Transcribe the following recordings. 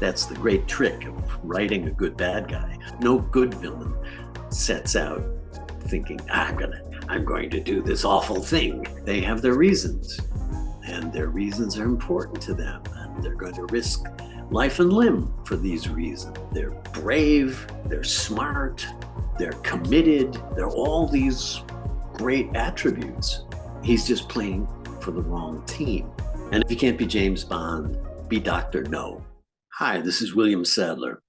That's the great trick of writing a good bad guy. No good villain sets out thinking, I'm going to do this awful thing. They have their reasons, and their reasons are important to them, and they're going to risk life and limb for these reasons. They're brave, they're smart, they're committed, they're all these great attributes. He's just playing for the wrong team. And if you can't be James Bond, be Dr. No. Hi, this is William Sadler.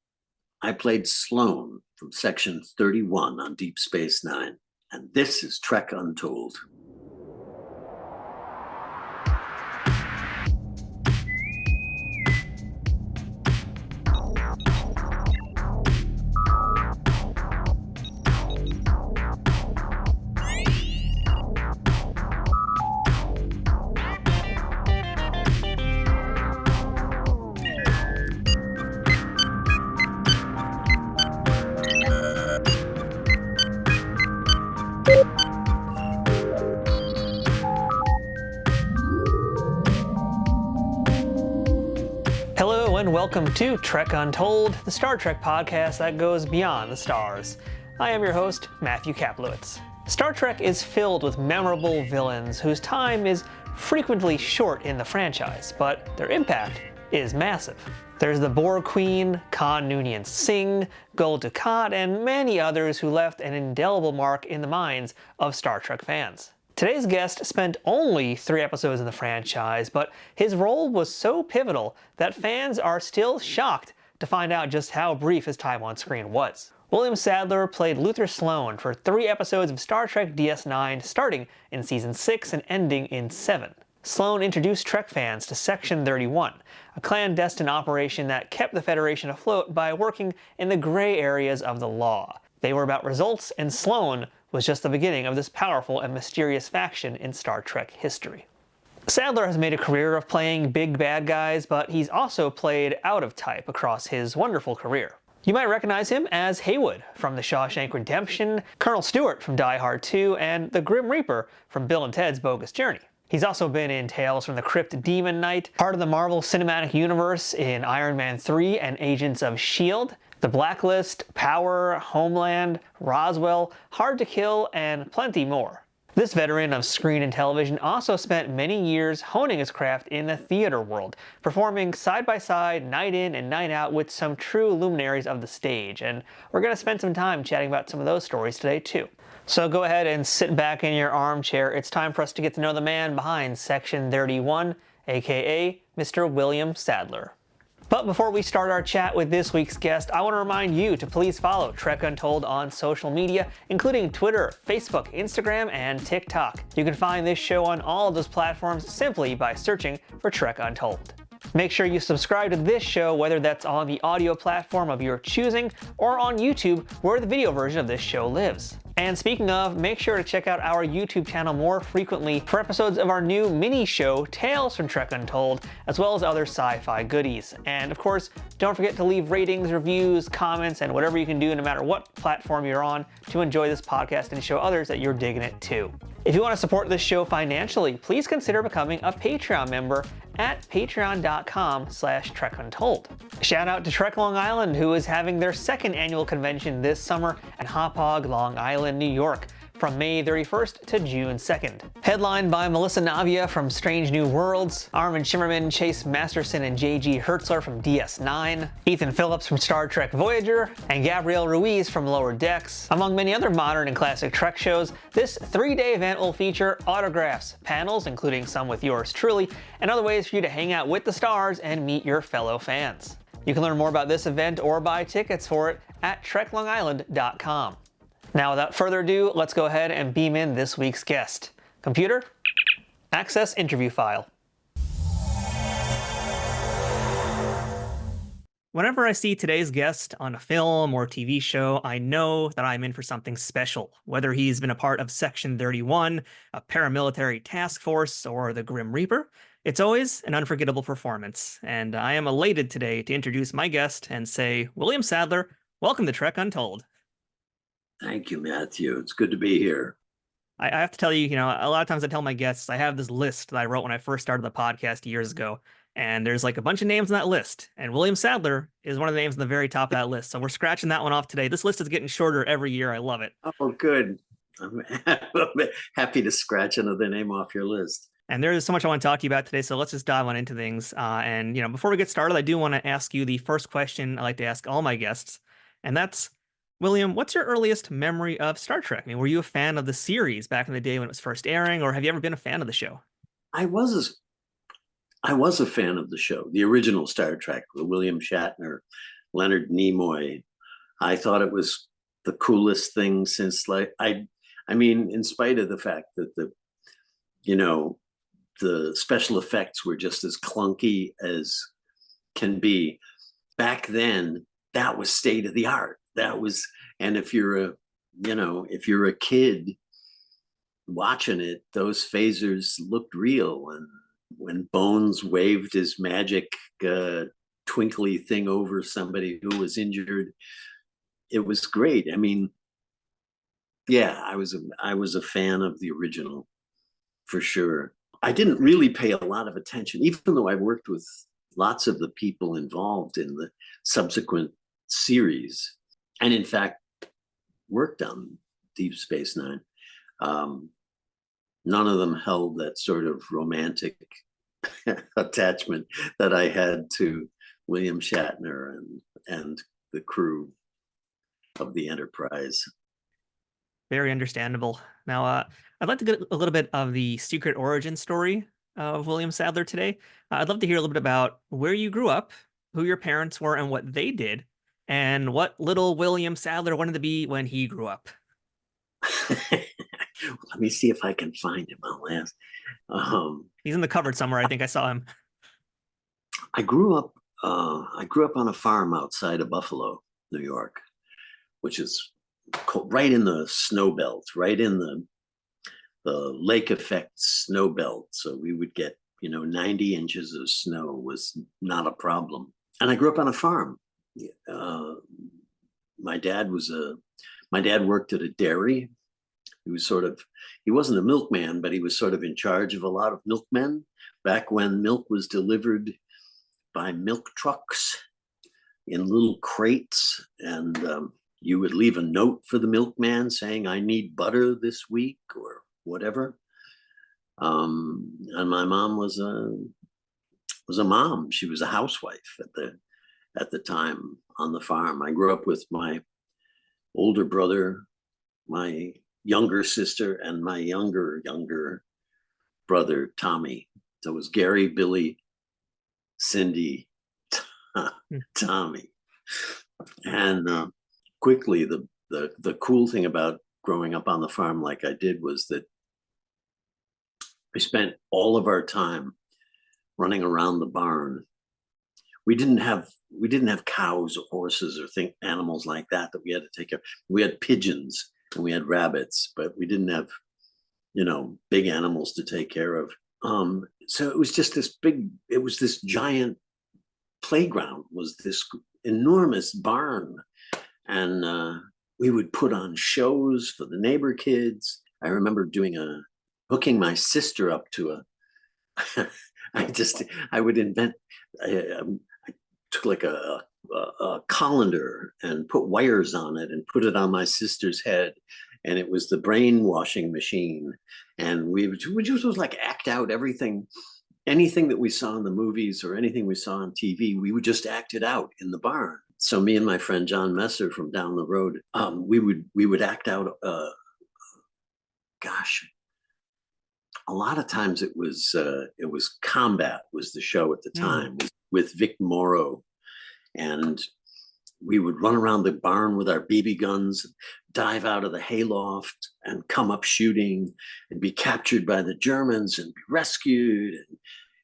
I played Sloan from Section 31 on Deep Space Nine, and this is Trek Untold. Welcome to Trek Untold, the Star Trek podcast that goes beyond the stars. I am your host, Matthew Kaplowitz. Star Trek is filled with memorable villains whose time is frequently short in the franchise, but their impact is massive. There's the Borg Queen, Khan Noonien Singh, Gul Dukat, and many others who left an indelible mark in the minds of Star Trek fans. Today's guest spent only 3 episodes in the franchise, but his role was so pivotal that fans are still shocked to find out just how brief his time on screen was. William Sadler played Luther Sloan for 3 episodes of Star Trek DS9, starting in Season 6 and ending in 7. Sloan introduced Trek fans to Section 31, a clandestine operation that kept the Federation afloat by working in the gray areas of the law. They were about results, and Sloan was just the beginning of this powerful and mysterious faction in Star Trek history. Sadler has made a career of playing big bad guys, but he's also played out of type across his wonderful career. You might recognize him as Heywood from the Shawshank Redemption, Colonel Stuart from Die Hard 2, and the Grim Reaper from Bill and Ted's Bogus Journey. He's also been in Tales from the Crypt Demon Knight, part of the Marvel Cinematic Universe in Iron Man 3 and Agents of S.H.I.E.L.D., The Blacklist, Power, Homeland, Roswell, Hard to Kill, and plenty more. This veteran of screen and television also spent many years honing his craft in the theater world, performing side by side, night in and night out with some true luminaries of the stage, and we're going to spend some time chatting about some of those stories today too. So go ahead and sit back in your armchair. It's time for us to get to know the man behind Section 31, aka Mr. William Sadler. But before we start our chat with this week's guest, I want to remind you to please follow Trek Untold on social media, including Twitter, Facebook, Instagram, and TikTok. You can find this show on all of those platforms simply by searching for Trek Untold. Make sure you subscribe to this show, whether that's on the audio platform of your choosing or on YouTube, where the video version of this show lives. And speaking of, make sure to check out our YouTube channel more frequently for episodes of our new mini show, Tales from Trek Untold, as well as other sci-fi goodies. And of course, don't forget to leave ratings, reviews, comments, and whatever you can do no matter what platform you're on to enjoy this podcast and show others that you're digging it too. If you want to support this show financially, please consider becoming a Patreon member at patreon.com/TrekUntold. Shout out to Trek Long Island, who is having their 2nd annual convention this summer at Hauppauge, Long Island, New York, from May 31st to June 2nd. Headlined by Melissa Navia from Strange New Worlds, Armin Shimmerman, Chase Masterson, and J.G. Hertzler from DS9, Ethan Phillips from Star Trek Voyager, and Gabrielle Ruiz from Lower Decks. Among many other modern and classic Trek shows, this 3-day event will feature autographs, panels, including some with yours truly, and other ways for you to hang out with the stars and meet your fellow fans. You can learn more about this event or buy tickets for it at treklongisland.com. Now, without further ado, let's go ahead and beam in this week's guest. Computer, access interview file. Whenever I see today's guest on a film or TV show, I know that I'm in for something special. Whether he's been a part of Section 31, a paramilitary task force, or the Grim Reaper, it's always an unforgettable performance. And I am elated today to introduce my guest and say, William Sadler, welcome to Trek Untold. Thank you, Matthew. It's good to be here. I have to tell you, a lot of times I tell my guests, I have this list that I wrote when I first started the podcast years ago. And there's like a bunch of names on that list. And William Sadler is one of the names on the very top of that list. So we're scratching that one off today. This list is getting shorter every year. I love it. Oh, good. I'm happy to scratch another name off your list. And there's so much I want to talk to you about today. So let's just dive on into things. And, before we get started, I do want to ask you the first question I like to ask all my guests. And that's, William, what's your earliest memory of Star Trek? I mean, were you a fan of the series back in the day when it was first airing, or have you ever been a fan of the show? I was a fan of the show, the original Star Trek, with William Shatner, Leonard Nimoy. I thought it was the coolest thing since, I mean, in spite of the fact that the special effects were just as clunky as can be. Back then, that was state of the art. That was, and if you're a kid watching it, those phasers looked real. And when Bones waved his magic twinkly thing over somebody who was injured, it was great. I mean, yeah, I was a fan of the original for sure. I didn't really pay a lot of attention, even though I worked with lots of the people involved in the subsequent series, and in fact worked on Deep Space Nine. None of them held that sort of romantic attachment that I had to William Shatner and the crew of the Enterprise. Very understandable. Now, I'd like to get a little bit of the secret origin story of William Sadler today. I'd love to hear a little bit about where you grew up, who your parents were, and what they did, and what little William Sadler wanted to be when he grew up. Let me see if I can find him. I'll ask. He's in the cupboard somewhere. I think I saw him. I grew up on a farm outside of Buffalo, New York, which is right in the snow belt, right in the lake effect snow belt. So we would get 90 inches of snow was not a problem. And I grew up on a farm. My dad worked at a dairy. He wasn't a milkman, but he was sort of in charge of a lot of milkmen back when milk was delivered by milk trucks in little crates. And you would leave a note for the milkman saying, "I need butter this week," or whatever. And my mom was a mom. She was a housewife at the time on the farm. I grew up with my older brother, my younger sister, and my younger brother, Tommy. So it was Gary, Billy, Cindy, Tommy. And quickly, the cool thing about growing up on the farm like I did was that we spent all of our time running around the barn. We didn't have cows or horses or animals like that we had to take care of. We had pigeons and we had rabbits, but we didn't have, big animals to take care of. So it was just this giant playground, was this enormous barn. And we would put on shows for the neighbor kids. I remember hooking my sister up to I would invent, I took like a colander and put wires on it and put it on my sister's head. And it was the brainwashing machine. And we just like act out everything, anything that we saw in the movies or anything we saw on TV, we would just act it out in the barn. So me and my friend John Messer from down the road, we would act out, a lot of times it was Combat was the show at the time with Vic Morrow. And we would run around the barn with our BB guns, dive out of the hayloft and come up shooting and be captured by the Germans and be rescued.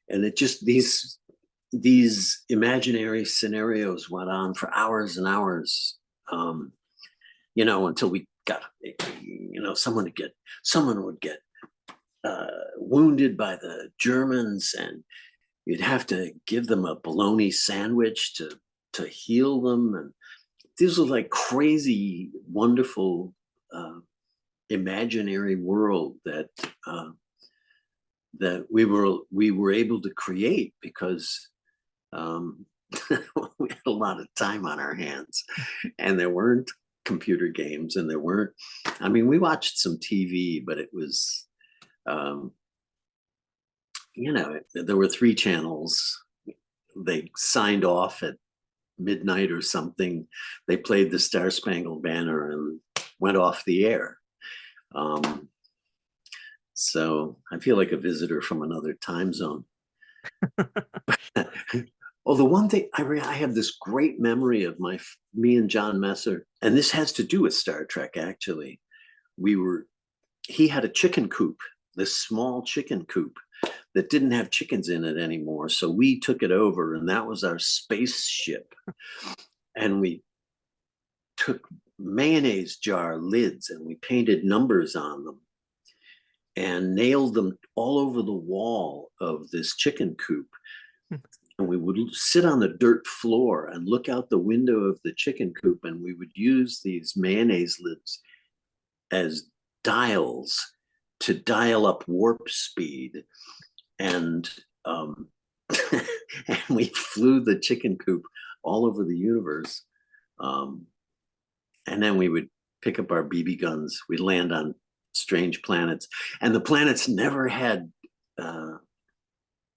And it just, these imaginary scenarios went on for hours and hours, until we got, someone would get wounded by the Germans, and you'd have to give them a bologna sandwich to heal them. And these were like crazy, wonderful, imaginary world that we were able to create because Um, we had a lot of time on our hands, and there weren't computer games, and there weren't. I mean, we watched some TV, but it was, um, there were 3 channels. They signed off at midnight or something. They played the Star Spangled Banner and went off the air. So I feel like a visitor from another time zone. Oh, the one thing I have this great memory of me and John Messer, and this has to do with Star Trek. Actually, he had a chicken coop, this small chicken coop that didn't have chickens in it anymore. So we took it over, and that was our spaceship. And we took mayonnaise jar lids and we painted numbers on them and nailed them all over the wall of this chicken coop. And we would sit on the dirt floor and look out the window of the chicken coop, and we would use these mayonnaise lids as dials to dial up warp speed. And and we flew the chicken coop all over the universe. And then we would pick up our BB guns. We'd land on strange planets, and the planets never had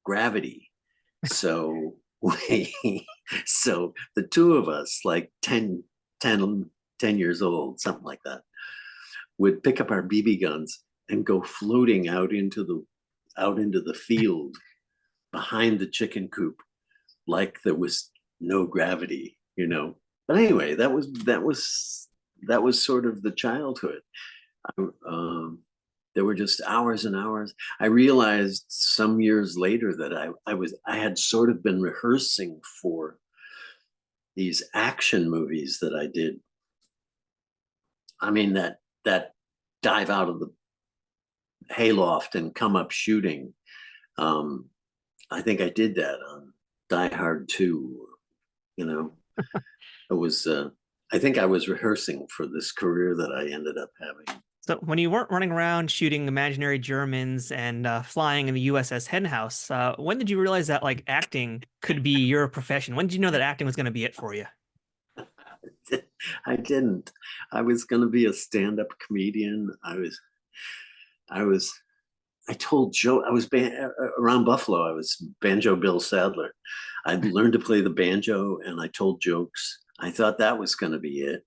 gravity. So so the two of us, like 10 years old, something like that, would pick up our BB guns and go floating out into the field behind the chicken coop, like there was no gravity, But anyway, that was sort of the childhood. There were just hours and hours. I realized some years later that I had sort of been rehearsing for these action movies that I did. I mean, that dive out of the hayloft and come up shooting. I think I did that on Die Hard 2. It was. I think I was rehearsing for this career that I ended up having. So when you weren't running around shooting imaginary Germans and flying in the USS Henhouse, when did you realize that acting could be your profession? When did you know that acting was going to be it for you? I didn't. I was going to be a stand-up comedian. I told Joe, I was around Buffalo. I was Banjo Bill Sadler. I learned to play the banjo, and I told jokes. I thought that was going to be it.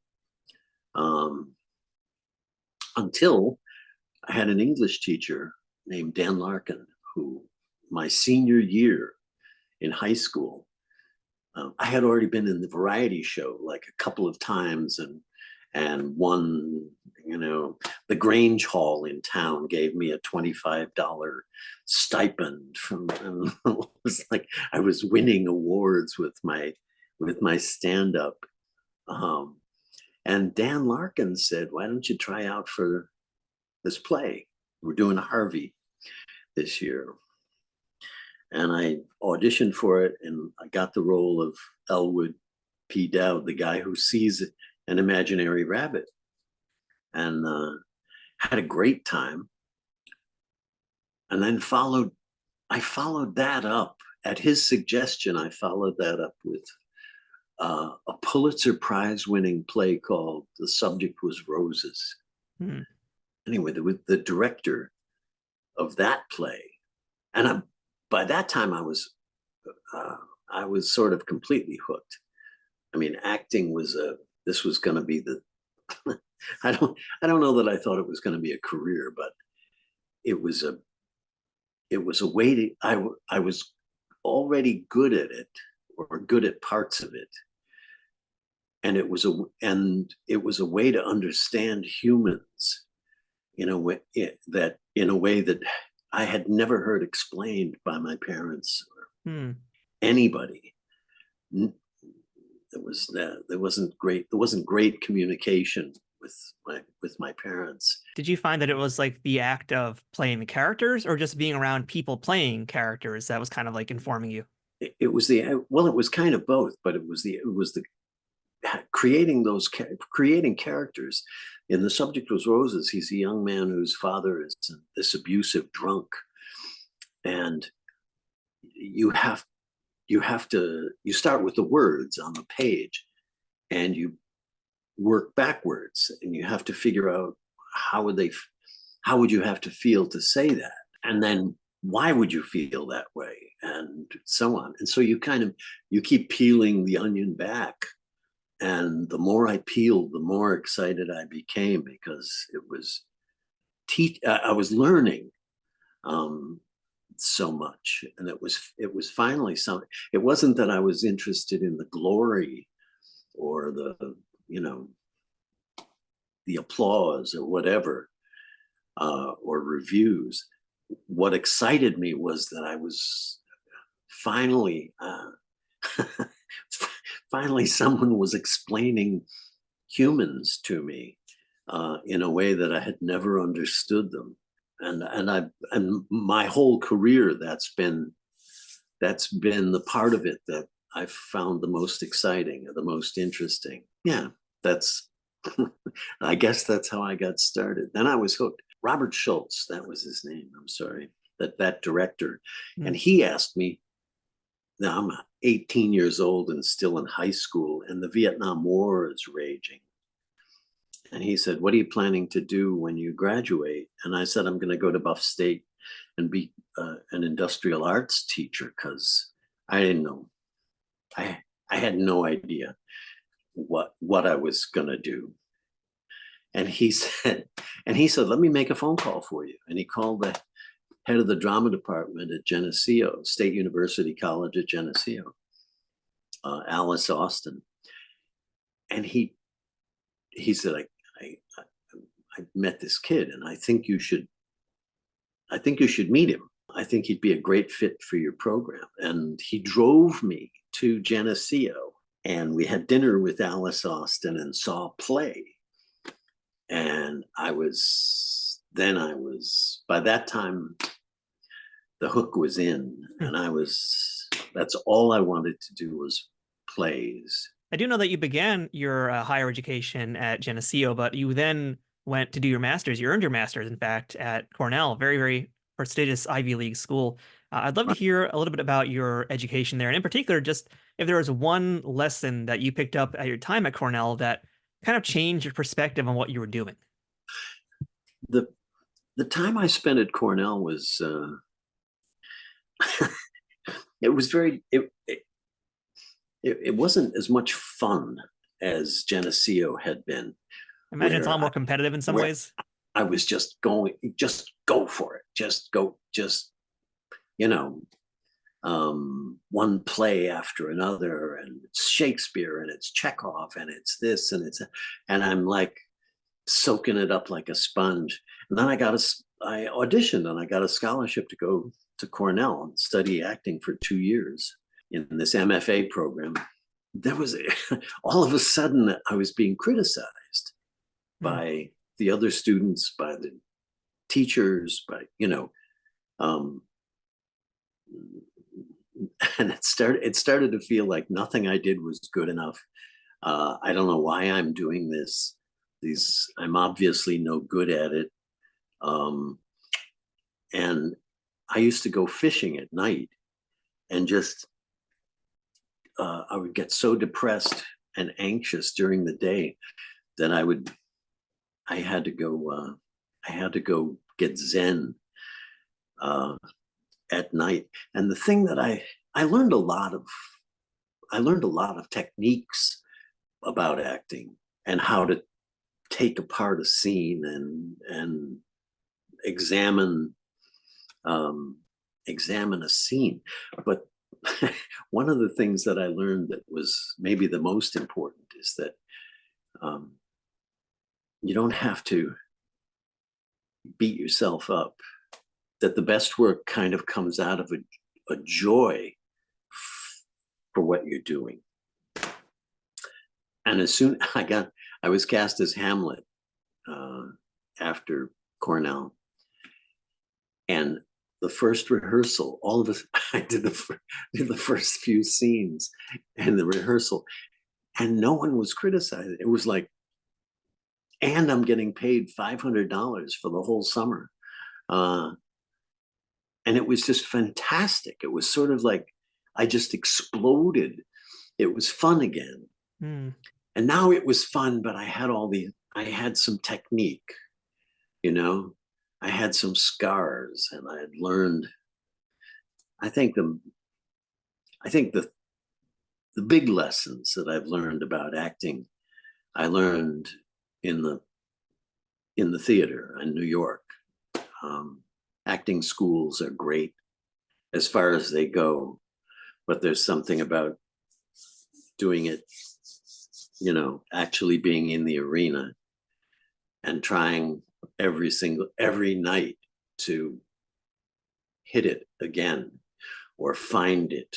Until I had an English teacher named Dan Larkin, who my senior year in high school, I had already been in the variety show like a couple of times, and won, the Grange Hall in town gave me a $25 stipend and it was like I was winning awards with my stand-up. And Dan Larkin said, "Why don't you try out for this play? We're doing a Harvey this year." And I auditioned for it, and I got the role of Elwood P. Dowd, the guy who sees an imaginary rabbit, and had a great time. And then I followed that up at his suggestion. I followed that up with a Pulitzer Prize winning play called The Subject Was Roses. Anyway, the director of that play, and by that time I was sort of completely hooked. I mean, acting this was going to be the I don't know that I thought it was going to be a career, but it was a way to, I was already good at it, or good at parts of it. And it was a way to understand humans in a way that I had never heard explained by my parents or anybody. There wasn't great communication with my parents. Did you find that it was like the act of playing the characters, or just being around people playing characters that was kind of like informing you? It was it was kind of both, but it was the creating characters. In The Subject Was Roses, he's a young man whose father is this abusive drunk, and you have you start with the words on the page, and you work backwards, and you have to figure out how would you have to feel to say that, and then why would you feel that way, and so on. And so you keep peeling the onion back, and the more I peeled, the more excited I became, because I was learning so much, and it was finally something. It wasn't that I was interested in the glory or the applause or whatever, or reviews. What excited me was that I was finally someone was explaining humans to me in a way that I had never understood them. And my whole career, that's been the part of it that I've found the most exciting or the most interesting. Yeah, I guess that's how I got started. Then I was hooked. Robert Schultz, that was his name. I'm sorry, that director. And he asked me, now I'm 18 years old and still in high school, and the Vietnam War is raging. And he said, what are you planning to do when you graduate? And I said, I'm going to go to Buff State and be an industrial arts teacher, because I didn't know. I had no idea what I was going to do. And he said, let me make a phone call for you. And he called the head of the drama department at Geneseo, State University College at Geneseo, Alice Austin. And he said, I met this kid, and I think you should meet him. I think he'd be a great fit for your program. And he drove me to Geneseo, and we had dinner with Alice Austin and saw a play. And by that time, the hook was in, and that's all I wanted to do was plays. I do know that you began your higher education at Geneseo, but you then went to do your master's. You earned your master's, in fact, at Cornell, very, very prestigious Ivy League school. I'd love to hear a little bit about your education there, and in particular, just if there was one lesson that you picked up at your time at Cornell that kind of changed your perspective on what you were doing. The time I spent at Cornell was it was very it wasn't as much fun as Geneseo had been. I imagine it's a lot more competitive in some ways. I was just go for it. One play after another, and it's Shakespeare, and it's Chekhov, and it's this, and I'm like soaking it up like a sponge. And then I auditioned, and I got a scholarship to go to Cornell and study acting for 2 years in this MFA program. There was all of a sudden I was being criticized by the other students, by the teachers, and it started to feel like nothing I did was good enough. I don't know why I'm doing this. I'm obviously no good at it. And I used to go fishing at night, and just I would get so depressed and anxious during the day that I had to go get Zen at night. And the thing that I learned a lot of techniques about acting, and how to take apart a scene and examine a scene. But one of the things that I learned that was maybe the most important is that you don't have to beat yourself up, that the best work kind of comes out of a joy for what you're doing. And as soon I was cast as Hamlet after Cornell, and the first rehearsal, all of us, I did the first few scenes and the rehearsal, and no one was criticizing. It was like, and I'm getting paid $500 for the whole summer. And it was just fantastic. It was sort of like I just exploded. It was fun again. Mm. And now it was fun, but I had some technique, you know, I had some scars, and I had learned, I think the big lessons that I've learned about acting, I learned in the theater in New York. Acting schools are great as far as they go, but there's something about doing it, you know, actually being in the arena and trying every night to hit it again, or find it,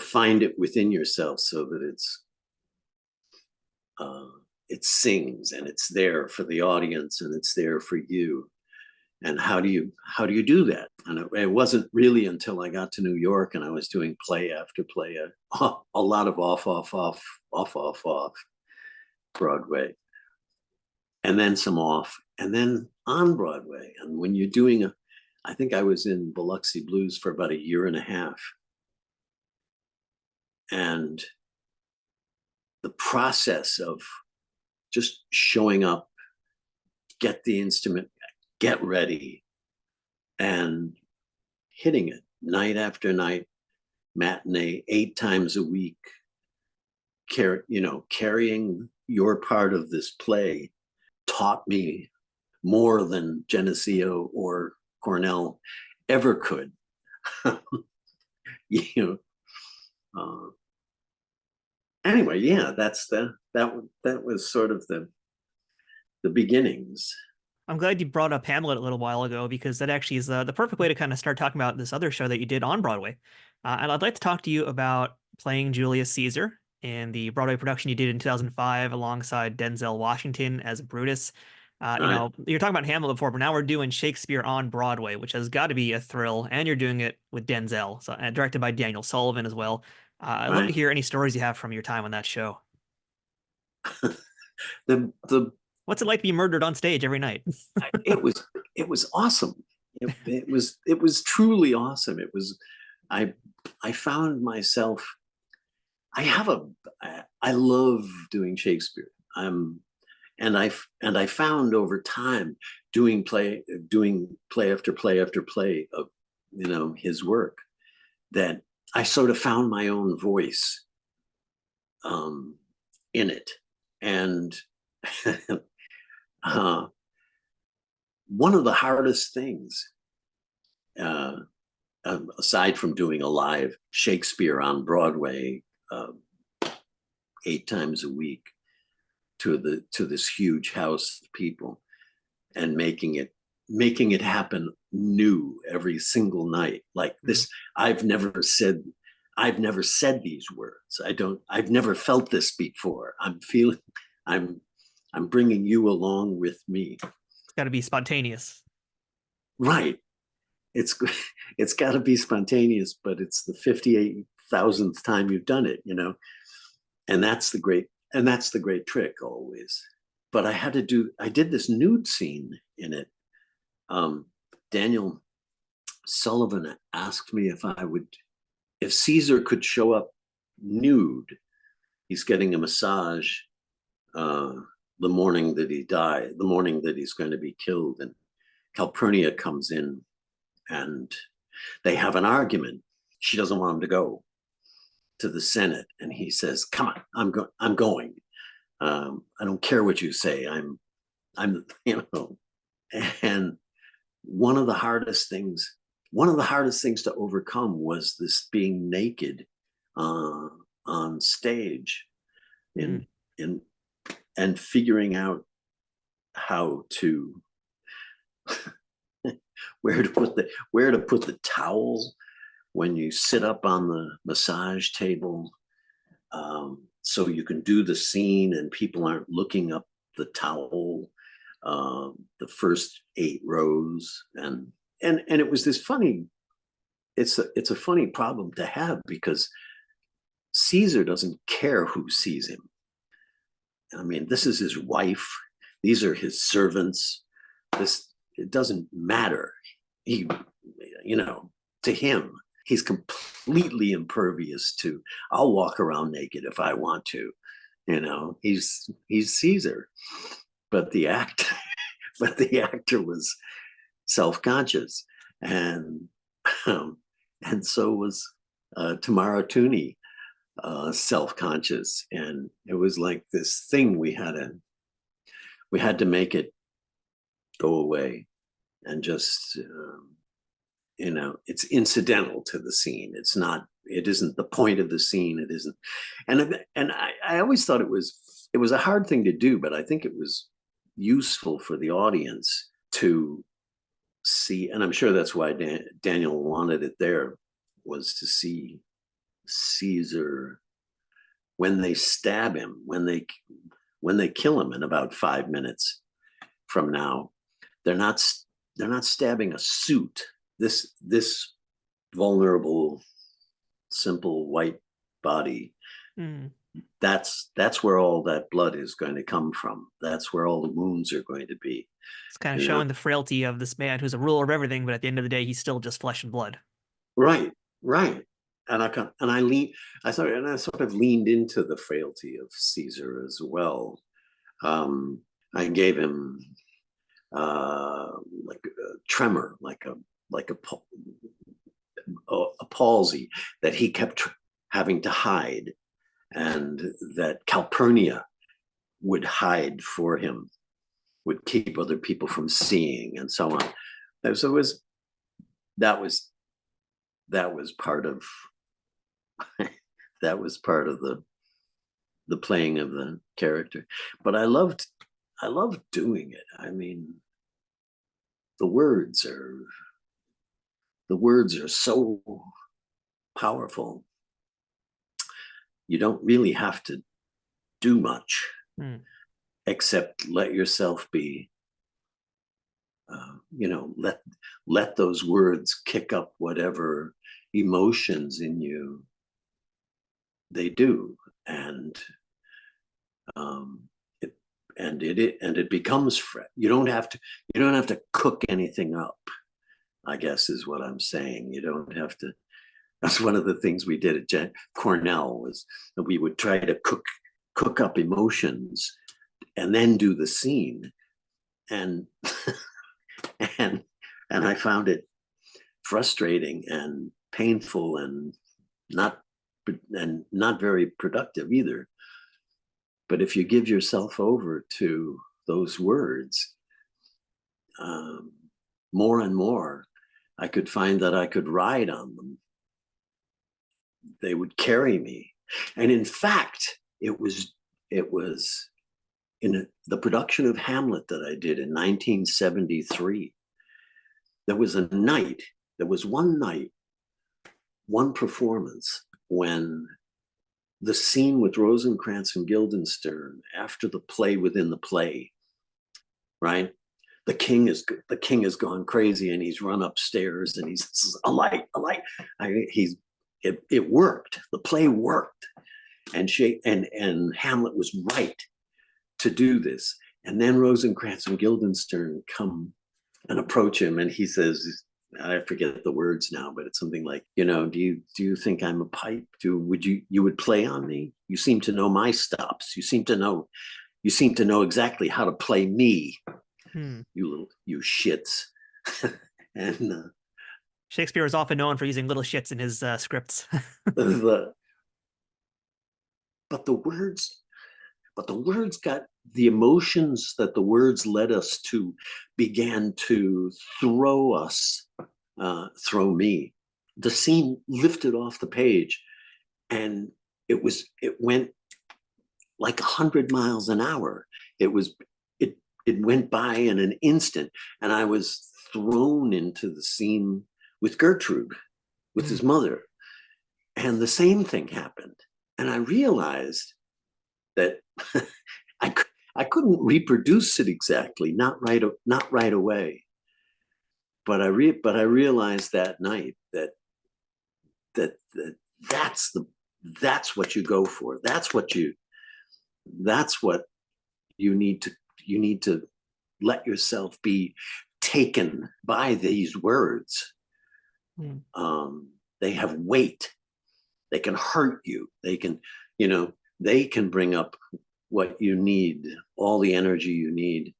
find it within yourself, so that it sings, and it's there for the audience, and it's there for you. And how do you do that? And it wasn't really until I got to New York and I was doing play after play, a lot of off Broadway, and then some off, and then on Broadway. And when you're doing I think I was in Biloxi Blues for about a year and a half. And the process of just showing up, get the instrument, get ready, and hitting it night after night, matinee, 8 times a week, carrying your part of this play, taught me more than Geneseo or Cornell ever could. Anyway, yeah, that was sort of the beginnings. I'm glad you brought up Hamlet a little while ago, because that actually is the perfect way to kind of start talking about this other show that you did on Broadway. And I'd like to talk to you about playing Julius Caesar in the Broadway production you did in 2005 alongside Denzel Washington as Brutus. Right. You're talking about Hamlet before, but now we're doing Shakespeare on Broadway, which has got to be a thrill. And you're doing it with Denzel, so, and directed by Daniel Sullivan as well. I'd love to Right. hear any stories you have from your time on that show. the What's it like to be murdered on stage every night? it was awesome. It was truly awesome. I found myself, I love doing Shakespeare. And I found over time, doing play after play after play of, his work, that I sort of found my own voice in it. And one of the hardest things, aside from doing a live Shakespeare on Broadway 8 times a week to this huge house of people, and making it happen new every single night, like this. I've never said these words. I've never felt this before. I'm bringing you along with me. It's got to be spontaneous. Right. It's got to be spontaneous, but it's the 58,000th time you've done it, and that's the great trick always. But I did this nude scene in it. Daniel Sullivan asked me if Caesar could show up nude. He's getting a massage the morning that he died, the morning that he's going to be killed. And Calpurnia comes in and they have an argument. She doesn't want him to go to the Senate. And he says, come on, I'm going. I don't care what you say. I'm, and one of the hardest things to overcome was this being naked on stage, and figuring out how to where to put the towel when you sit up on the massage table, so you can do the scene and people aren't looking up the towel, the first 8 rows, and it was this funny. It's a funny problem to have, because Caesar doesn't care who sees him. I mean, this is his wife. These are his servants. It doesn't matter. To him, he's completely impervious to, I'll walk around naked if I want to, he's Caesar. But the actor was self-conscious, and so was Tamara Tooney, self-conscious, and it was like this thing we had to make it go away, and just it's incidental to the scene. It isn't the point of the scene. It isn't, and I always thought it was a hard thing to do, but I think it was useful for the audience to see, and I'm sure that's why Daniel wanted it there, was to see Caesar when they stab him, when they kill him in about 5 minutes from now. They're not stabbing a suit. This vulnerable, simple white body. That's where all that blood is going to come from. That's where all the wounds are going to be. It's kind of showing the frailty of this man who's a ruler of everything, but at the end of the day, he's still just flesh and blood. Right. And I sort of leaned into the frailty of Caesar as well. I gave him like a tremor, like a palsy that he kept having to hide, and that Calpurnia would hide for him, would keep other people from seeing, and so on. And so that was part of the playing of the character. But I loved doing it. I mean, the words are so powerful. You don't really have to do much, except let yourself be, let those words kick up whatever emotions in you they do, and it becomes fresh. You don't have to cook anything up, I guess is what I'm saying. You don't have to. That's one of the things we did at Cornell, was that we would try to cook up emotions and then do the scene, and and I found it frustrating and painful and not very productive either. But if you give yourself over to those words, more and more, I could find that I could ride on them. They would carry me. And in fact, it was in the production of Hamlet that I did in 1973. There was one night, one performance, when the scene with Rosencrantz and Guildenstern, after the play within the play, right? The king has gone crazy, and he's run upstairs, and he's a light. It worked. The play worked, and Hamlet was right to do this. And then Rosencrantz and Guildenstern come and approach him, and he says, I forget the words now, but it's something like, do you think I'm a pipe? You would play on me? You seem to know my stops. You seem to know exactly how to play me. You shits. And Shakespeare is often known for using little shits in his scripts. But the words got the emotions that the words led us to, began to throw me. The scene lifted off the page, and it went like 100 miles an hour. It went by in an instant, and I was thrown into the scene with Gertrude, with his mother, and the same thing happened. And I realized that I couldn't reproduce it exactly, not right away. But I realized that night that that's what you go for. That's what you need to let yourself be taken by these words. they have weight. They can hurt you. They can, they can bring up what you need, all the energy you need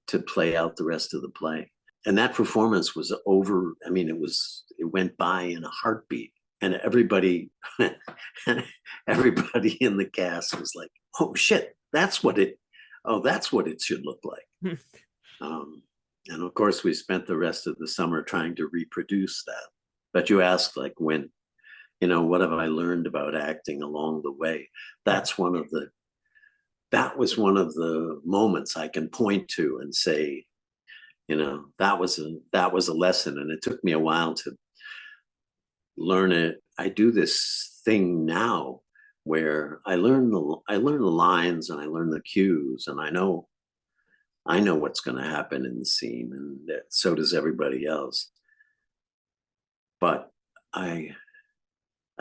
to play out the rest of the play. And that performance was over. I mean, it went by in a heartbeat, and everybody in the cast was like, "Oh shit, that's what it should look like." And of course, we spent the rest of the summer trying to reproduce that. But you asked, like, when, what have I learned about acting along the way? That was one of the moments I can point to and say, that was a lesson. And it took me a while to learn it. I do this thing now where I learn the lines and I learn the cues, and I know what's going to happen in the scene, and so does everybody else. But I've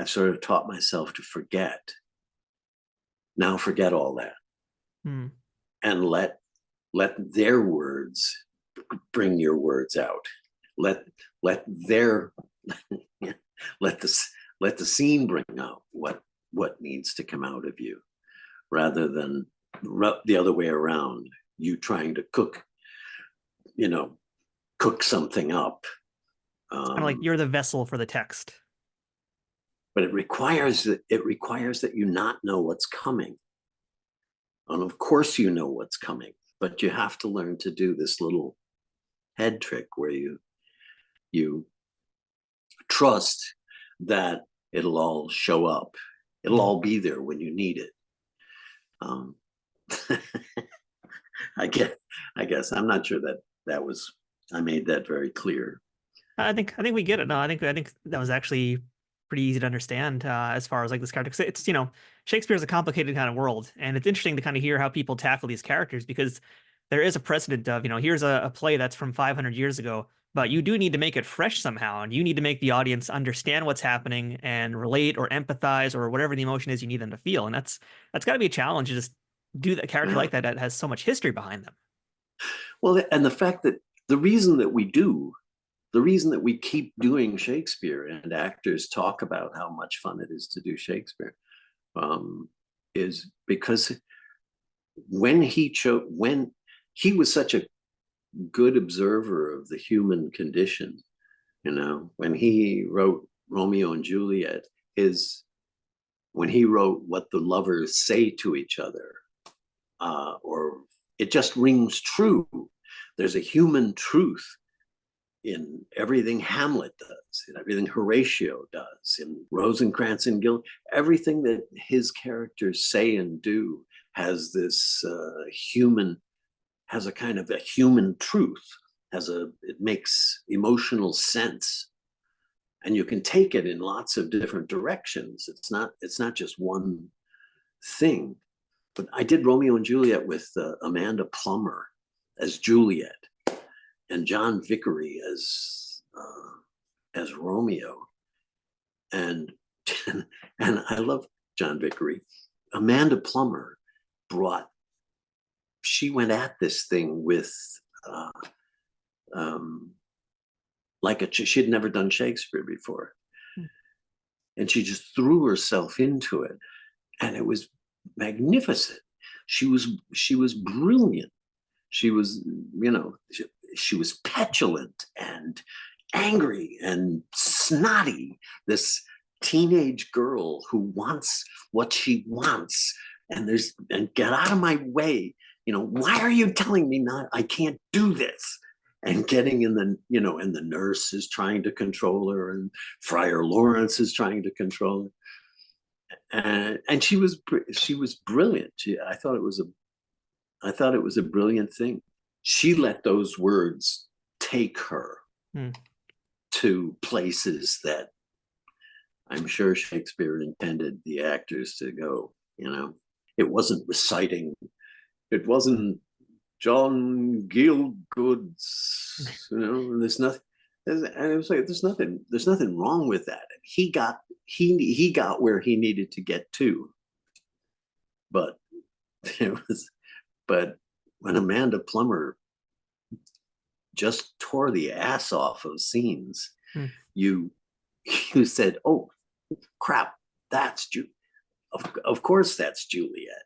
sort of taught myself to forget. Now forget all that, and let their words bring your words out. Let the scene bring out what needs to come out of you, rather than the other way around. You trying to cook something up. Kind of like you're the vessel for the text. But it requires that you not know what's coming. And of course you know what's coming, but you have to learn to do this little head trick where you trust that it'll all show up. It'll all be there when you need it. I guess I'm not sure I made that very clear. I think we get it. No, I think that was actually pretty easy to understand as far as like this character. It's Shakespeare is a complicated kind of world, and it's interesting to kind of hear how people tackle these characters, because there is a precedent of here's a play that's from 500 years ago, but you do need to make it fresh somehow, and you need to make the audience understand what's happening and relate or empathize or whatever the emotion is you need them to feel, and that's got to be a challenge to just do that character like that has so much history behind them. Well, and the fact that the reason that we keep doing Shakespeare, and actors talk about how much fun it is to do Shakespeare, is because when he was such a good observer of the human condition, when he wrote Romeo and Juliet, when he wrote what the lovers say to each other, or it just rings true. There's a human truth in everything Hamlet does, in everything Horatio does, in Rosencrantz and Guild. Everything that his characters say and do has this has a kind of a human truth. It makes emotional sense, and you can take it in lots of different directions. It's not just one thing. But I did Romeo and Juliet with Amanda Plummer as Juliet, and John Vickery as Romeo, and I love John Vickery. Amanda Plummer she went at this thing with she'd never done Shakespeare before, and she just threw herself into it, and it was magnificent. She was brilliant. She was, she was petulant and angry and snotty, this teenage girl who wants what she wants, and get out of my way. Why are you telling me I can't do this? And getting in the, and the nurse is trying to control her, and Friar Lawrence is trying to control her. And she was brilliant. I thought it was a brilliant thing. She let those words take her to places that I'm sure Shakespeare intended the actors to go. It wasn't reciting. It wasn't John Gielgud's. There's nothing. And it was like there's nothing wrong with that. He got where he needed to get to. But when Amanda Plummer just tore the ass off of scenes, you you said, "Oh, crap, that's of course that's Juliet."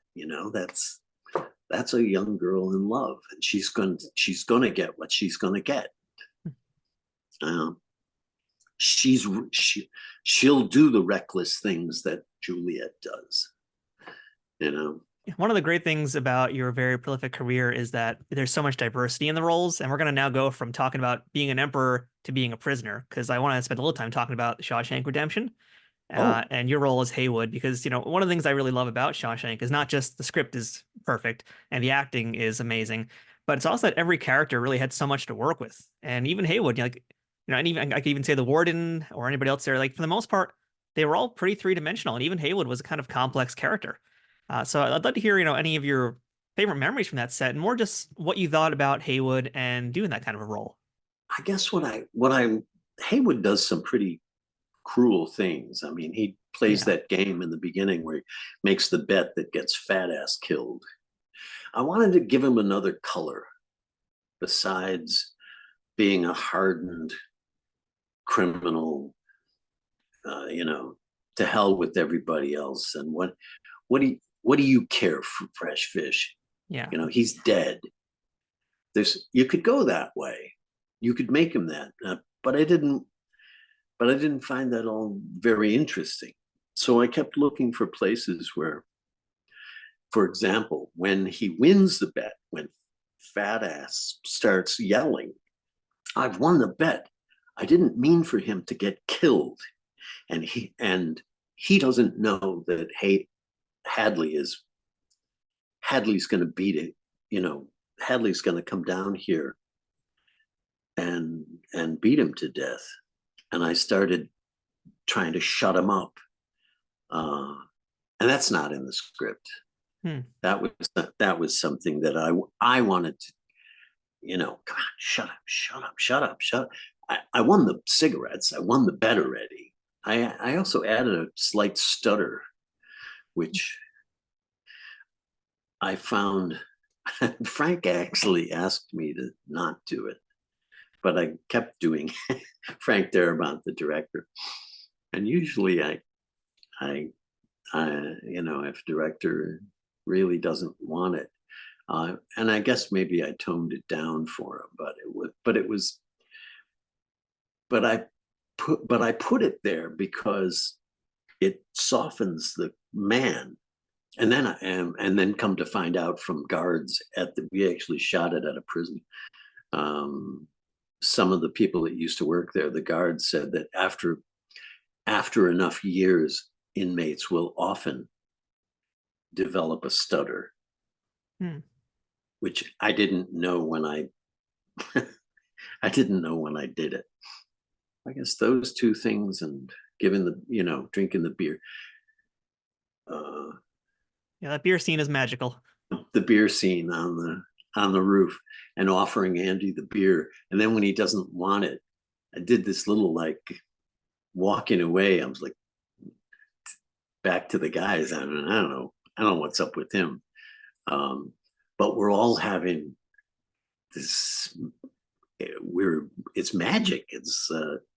That's a young girl in love, and she's going to get what she's going to get. She'll do the reckless things that Juliet does. One of the great things about your very prolific career is that there's so much diversity in the roles, and we're going to now go from talking about being an emperor to being a prisoner, because I want to spend a little time talking about Shawshank Redemption. And your role as Heywood, because one of the things I really love about Shawshank is not just the script is perfect and the acting is amazing, but it's also that every character really had so much to work with. And even Heywood, and even I could even say the warden or anybody else there, like for the most part, they were all pretty three-dimensional, and even Heywood was a kind of complex character. So I'd love to hear, any of your favorite memories from that set, and more just what you thought about Heywood and doing that kind of a role. I guess Heywood does some pretty cruel things. I mean, he plays that game in the beginning where he makes the bet that gets fat ass killed. I wanted to give him another color besides being a hardened criminal, to hell with everybody else. And what do you care for fresh fish? Yeah. He's dead. You could go that way. You could make him that, but I didn't find that all very interesting. So I kept looking for places where, for example, when he wins the bet, when fat ass starts yelling, "I've won the bet. I didn't mean for him to get killed." And he doesn't know that Hadley's going to beat it. Hadley's going to come down here and beat him to death. And I started trying to shut him up. And that's not in the script. That was something that I wanted to, come on, shut up. I won the cigarettes. I won the bet already. I also added a slight stutter, which I found Frank actually asked me to not do it, but I kept doing Frank Darabont, the director. And usually if director really doesn't want it, and I guess maybe I toned it down for him, but I put it there because it softens the man. And then come to find out from guards we actually shot it at a prison. Some of the people that used to work there, the guards said that after enough years, inmates will often develop a stutter, which I didn't know when I did it. I guess those two things, and drinking the beer. That beer scene is magical. The beer scene on the roof and offering Andy the beer. And then when he doesn't want it, I did this little walking away. I was like, back to the guys. I don't know what's up with him. But we're all having this, it's magic. It's,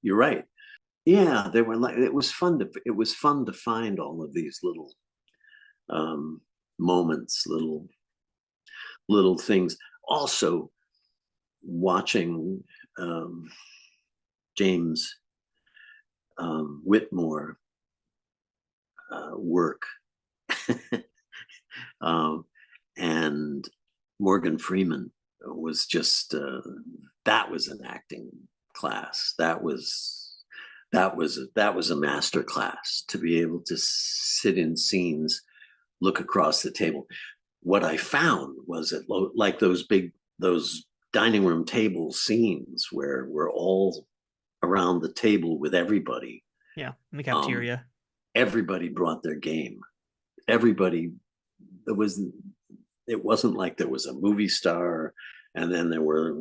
you're right. Yeah, they were it was fun to find all of these little moments, little things. Also watching James Whitmore work and Morgan Freeman was just that was an acting class. That was a master class, to be able to sit in scenes, look across the table. What I found was that like those dining room table scenes where we're all around the table with everybody. Yeah, in the cafeteria. Everybody brought their game. It wasn't like there was a movie star and then there were,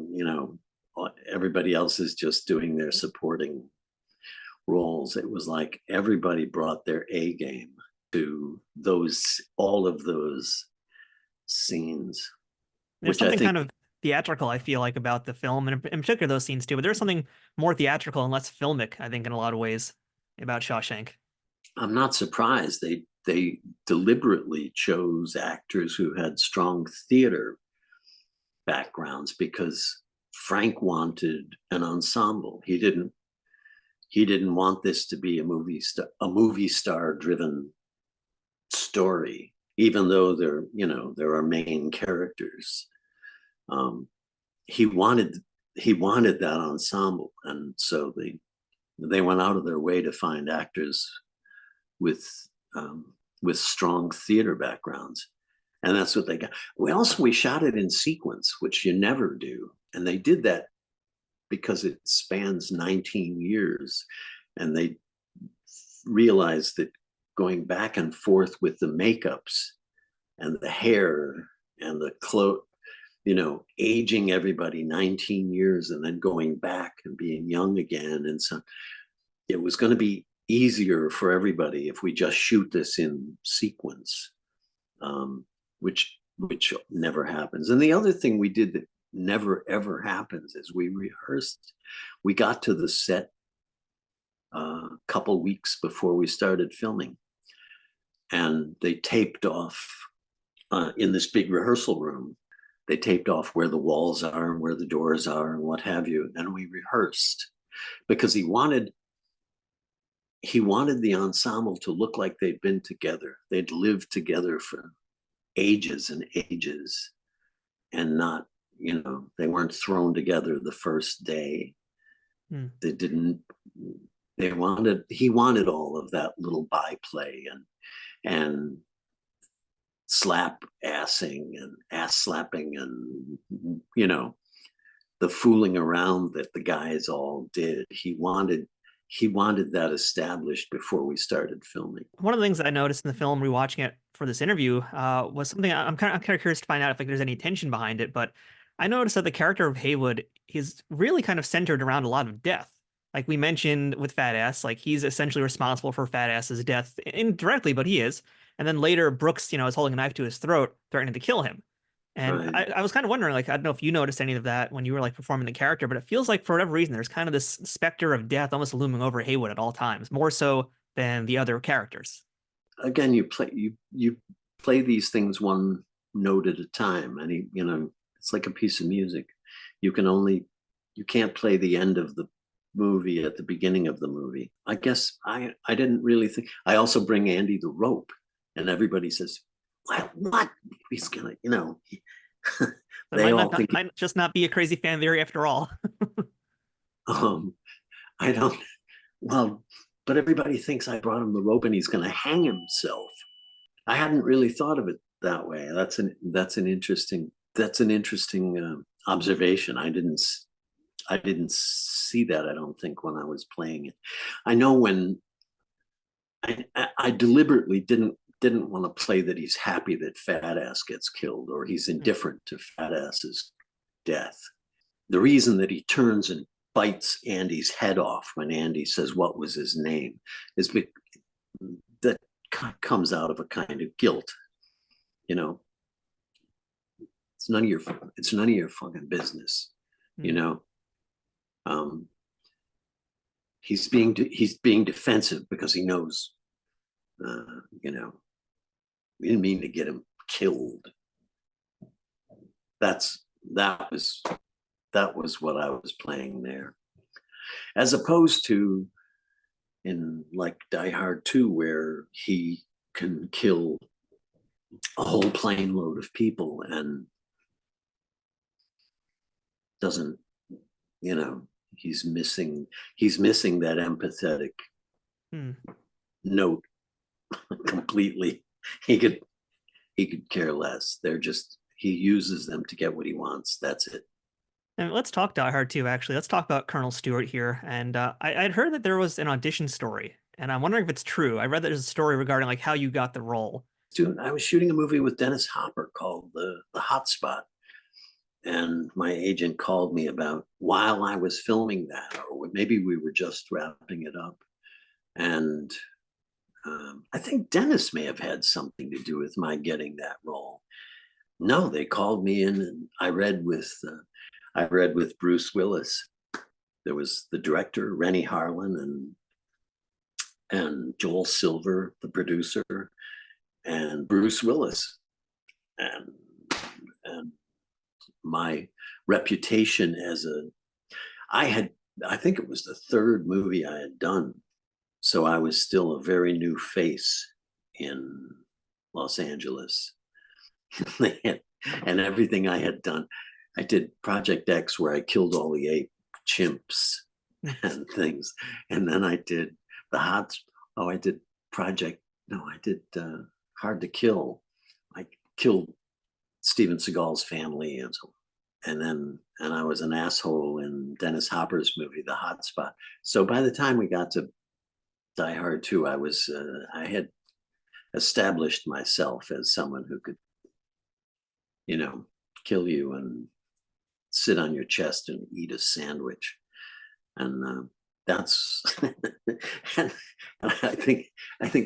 everybody else is just doing their supporting roles. It was like everybody brought their A game to all of those scenes. There's something kind of theatrical, I feel like, about the film, and in particular those scenes too. But there's something more theatrical and less filmic, I think, in a lot of ways. about Shawshank. I'm not surprised. They deliberately chose actors who had strong theater backgrounds because Frank wanted an ensemble. He didn't want this to be a movie star driven story, even though there are main characters. Um, he wanted that ensemble, and so they went out of their way to find actors with strong theater backgrounds, and that's what they got. We shot it in sequence, which you never do, and they did that because it spans 19 years, and they realized that going back and forth with the makeups and the hair and the clothes, aging everybody 19 years and then going back and being young again, and so it was going to be easier for everybody if we just shoot this in sequence, which never happens. And the other thing we did that never ever happens is we rehearsed. We got to the set a couple weeks before we started filming, and they taped off in this big rehearsal room. They taped off where the walls are and where the doors are and what have you, and we rehearsed because he wanted the ensemble to look like they'd been together. They'd lived together for ages and ages, and not, they weren't thrown together the first day. He wanted all of that little byplay and slap assing and ass slapping and, the fooling around that the guys all did. He wanted that established before we started filming. One of the things that I noticed in the film, rewatching it for this interview, was something I'm kind of curious to find out if there's any tension behind it. But I noticed that the character of Heywood is really kind of centered around a lot of death. Like we mentioned with Fat Ass, like he's essentially responsible for Fat Ass's death indirectly, but he is. And then later, Brooks, is holding a knife to his throat, threatening to kill him. And right. I was kind of wondering, like, I don't know if you noticed any of that when you were like performing the character, but it feels like for whatever reason, there's kind of this specter of death almost looming over Heywood at all times, more so than the other characters. Again, you play these things one note at a time, and it's like a piece of music. You can't play the end of the movie at the beginning of the movie. I guess I didn't really think. I also bring Andy the rope, and everybody says, what? He's gonna, they might just not be a crazy fan theory after all. I don't. Well, but everybody thinks I brought him the rope and he's gonna hang himself. I hadn't really thought of it that way. That's an interesting observation. I didn't see that, I don't think, when I was playing it. I know when I deliberately didn't want to play that he's happy that Fat Ass gets killed or he's indifferent to Fat Ass's death. The reason that he turns and bites Andy's head off when Andy says what was his name is that comes out of a kind of guilt. It's none of your fucking business. He's being defensive because he knows, we didn't mean to get him killed. That was what I was playing there, as opposed to in like Die Hard 2, where he can kill a whole plane load of people and doesn't, he's missing that empathetic note completely. He could care less. He uses them to get what he wants. That's it. And let's talk Die Hard 2, actually. Let's talk about Colonel Stuart here. And I'd heard that there was an audition story, and I'm wondering if it's true. I read that there's a story regarding like how you got the role. I was shooting a movie with Dennis Hopper called The Hot Spot. And my agent called me about while I was filming that, or maybe we were just wrapping it up. And I think Dennis may have had something to do with my getting that role. No, they called me in, and I read with Bruce Willis. There was the director, Rennie Harlan, and and Joel Silver, the producer, and Bruce Willis. And my reputation as I think it was the third movie I had done. So I was still a very new face in Los Angeles. And everything I had done, I did Project X where I killed all the ape chimps and things. And then I did I did Hard to Kill. I killed Steven Seagal's family and I was an asshole in Dennis Hopper's movie, The Hot Spot. So by the time we got to Die Hard 2, I had established myself as someone who could, kill you and sit on your chest and eat a sandwich. And that's, and I think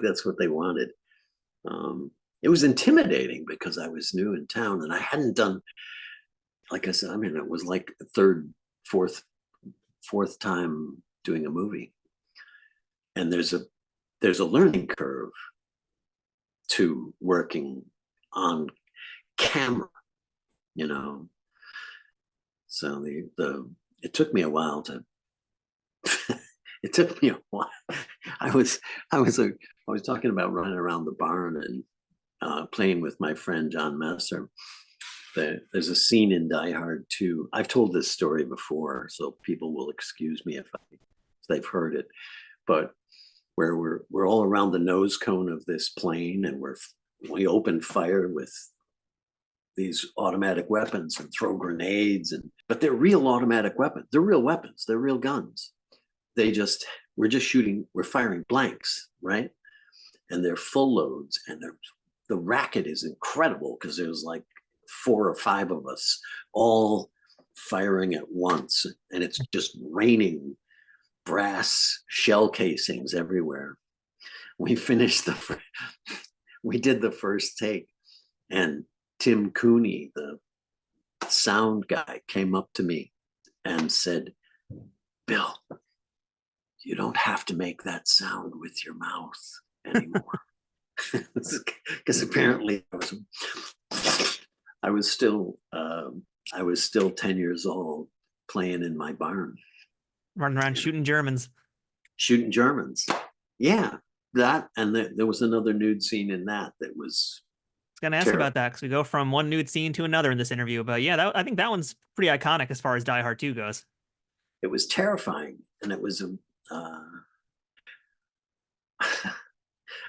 that's what they wanted. It was intimidating because I was new in town and I hadn't done, like I said, it was like the fourth time doing a movie. And there's a learning curve to working on camera, So it took me a while to it took me a while. I was talking about running around the barn and playing with my friend John Messer. There's a scene in Die Hard 2. I've told this story before, so people will excuse me if they've heard it. But where we're all around the nose cone of this plane, and we open fire with these automatic weapons and throw grenades, but they're real automatic weapons. They're real weapons. They're real guns. We're firing blanks, right? And they're full loads, and the racket is incredible because there's like 4 or 5 of us all firing at once, and it's just raining brass shell casings everywhere. We did the first take, and Tim Cooney, the sound guy, came up to me and said, "Bill, you don't have to make that sound with your mouth anymore." Because apparently I was still 10 years old playing in my barn. Running around shooting Germans. Yeah, that, and there was another nude scene in that was. I was going to ask about that because we go from one nude scene to another in this interview. But yeah, I think that one's pretty iconic as far as Die Hard 2 goes. It was terrifying, and it was it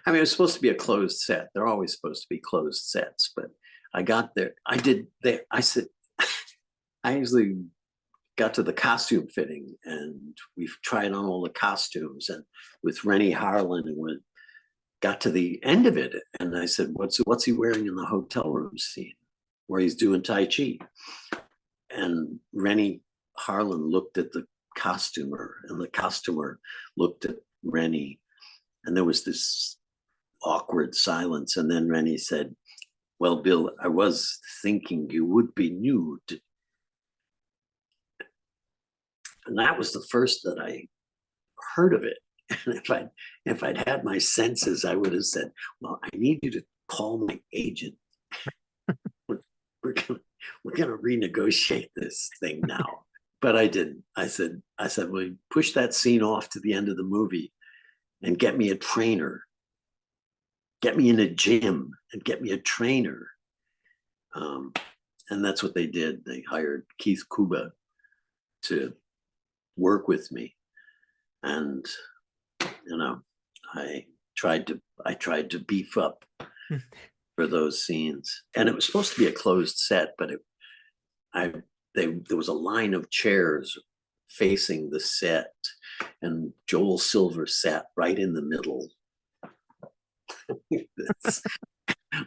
was supposed to be a closed set. They're always supposed to be closed sets, but I got there. I usually got to the costume fitting, and we've tried on all the costumes, and with Rennie Harlan, and we got to the end of it, and I said, what's he wearing in the hotel room scene where he's doing Tai Chi? And Rennie Harlan looked at the costumer, and the costumer looked at Rennie, and there was this awkward silence, and then Rennie said, "Well, Bill, I was thinking you would be nude." And that was the first that I heard of it. And if I'd had my senses, I would have said, "Well, I need you to call my agent. We're gonna renegotiate this thing now." But I didn't. I said, "Well, push that scene off to the end of the movie and get me a trainer. Get me in a gym and get me a trainer." And that's what they did. They hired Keith Kuba to work with me. And, I tried to beef up for those scenes. And it was supposed to be a closed set, but there was a line of chairs facing the set, and Joel Silver sat right in the middle.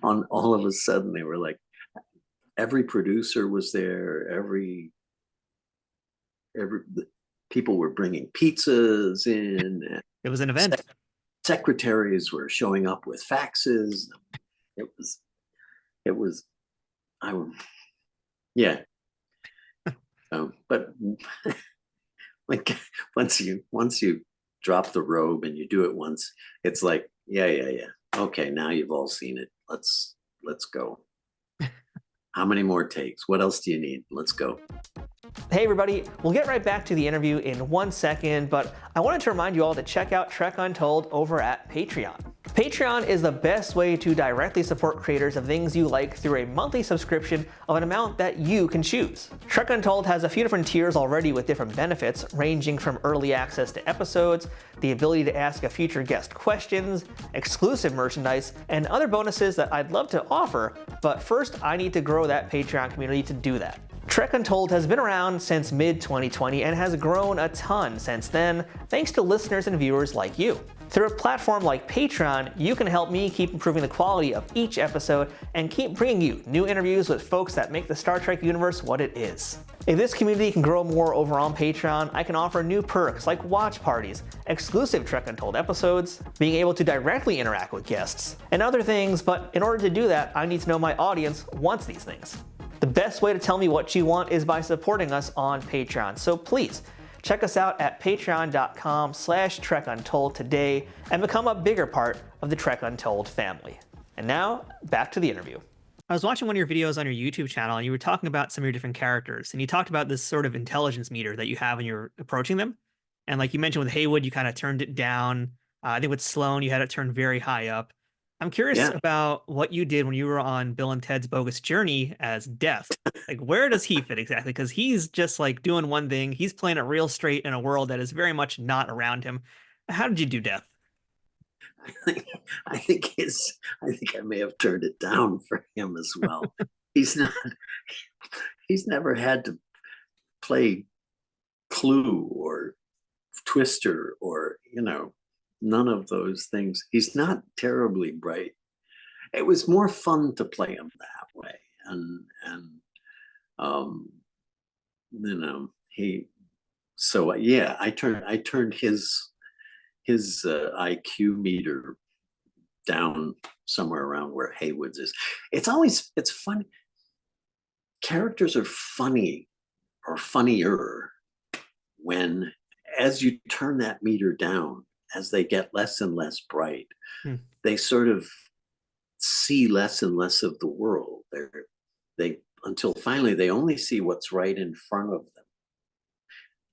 On all of a sudden, they were like, every producer was there, every people were bringing pizzas in. It was an event. Secretaries were showing up with faxes. Yeah. But like once you drop the robe and you do it once, it's like, yeah. Okay, now you've all seen it. Let's go. How many more takes? What else do you need? Let's go. Hey everybody, we'll get right back to the interview in 1 second, but I wanted to remind you all to check out Trek Untold over at Patreon. Patreon is the best way to directly support creators of things you like through a monthly subscription of an amount that you can choose. Trek Untold has a few different tiers already with different benefits, ranging from early access to episodes, the ability to ask a future guest questions, exclusive merchandise, and other bonuses that I'd love to offer, but first I need to grow that Patreon community to do that. Trek Untold has been around since mid-2020 and has grown a ton since then, thanks to listeners and viewers like you. Through a platform like Patreon, you can help me keep improving the quality of each episode and keep bringing you new interviews with folks that make the Star Trek universe what it is. If this community can grow more over on Patreon, I can offer new perks like watch parties, exclusive Trek Untold episodes, being able to directly interact with guests, and other things, but in order to do that, I need to know my audience wants these things. The best way to tell me what you want is by supporting us on Patreon, so please check us out at patreon.com/TrekUntold today and become a bigger part of the Trek Untold family. And now, back to the interview. I was watching one of your videos on your YouTube channel and you were talking about some of your different characters, and you talked about this sort of intelligence meter that you have when you're approaching them. And like you mentioned with Heywood, you kind of turned it down. I think with Sloan, you had it turned very high up. I'm curious about what you did when you were on Bill and Ted's Bogus Journey as Death. Like, where does he fit exactly? Because he's just like doing one thing. He's playing it real straight in a world that is very much not around him. How did you do Death? I think I may have turned it down for him as well. He's never had to play Clue or Twister or, none of those things. He's not terribly bright. It was more fun to play him that way. And I turned his IQ meter down somewhere around where Heywood's is. It's funny. Characters are funny or funnier when, as you turn that meter down, as they get less and less bright, they sort of see less and less of the world. They until finally they only see what's right in front of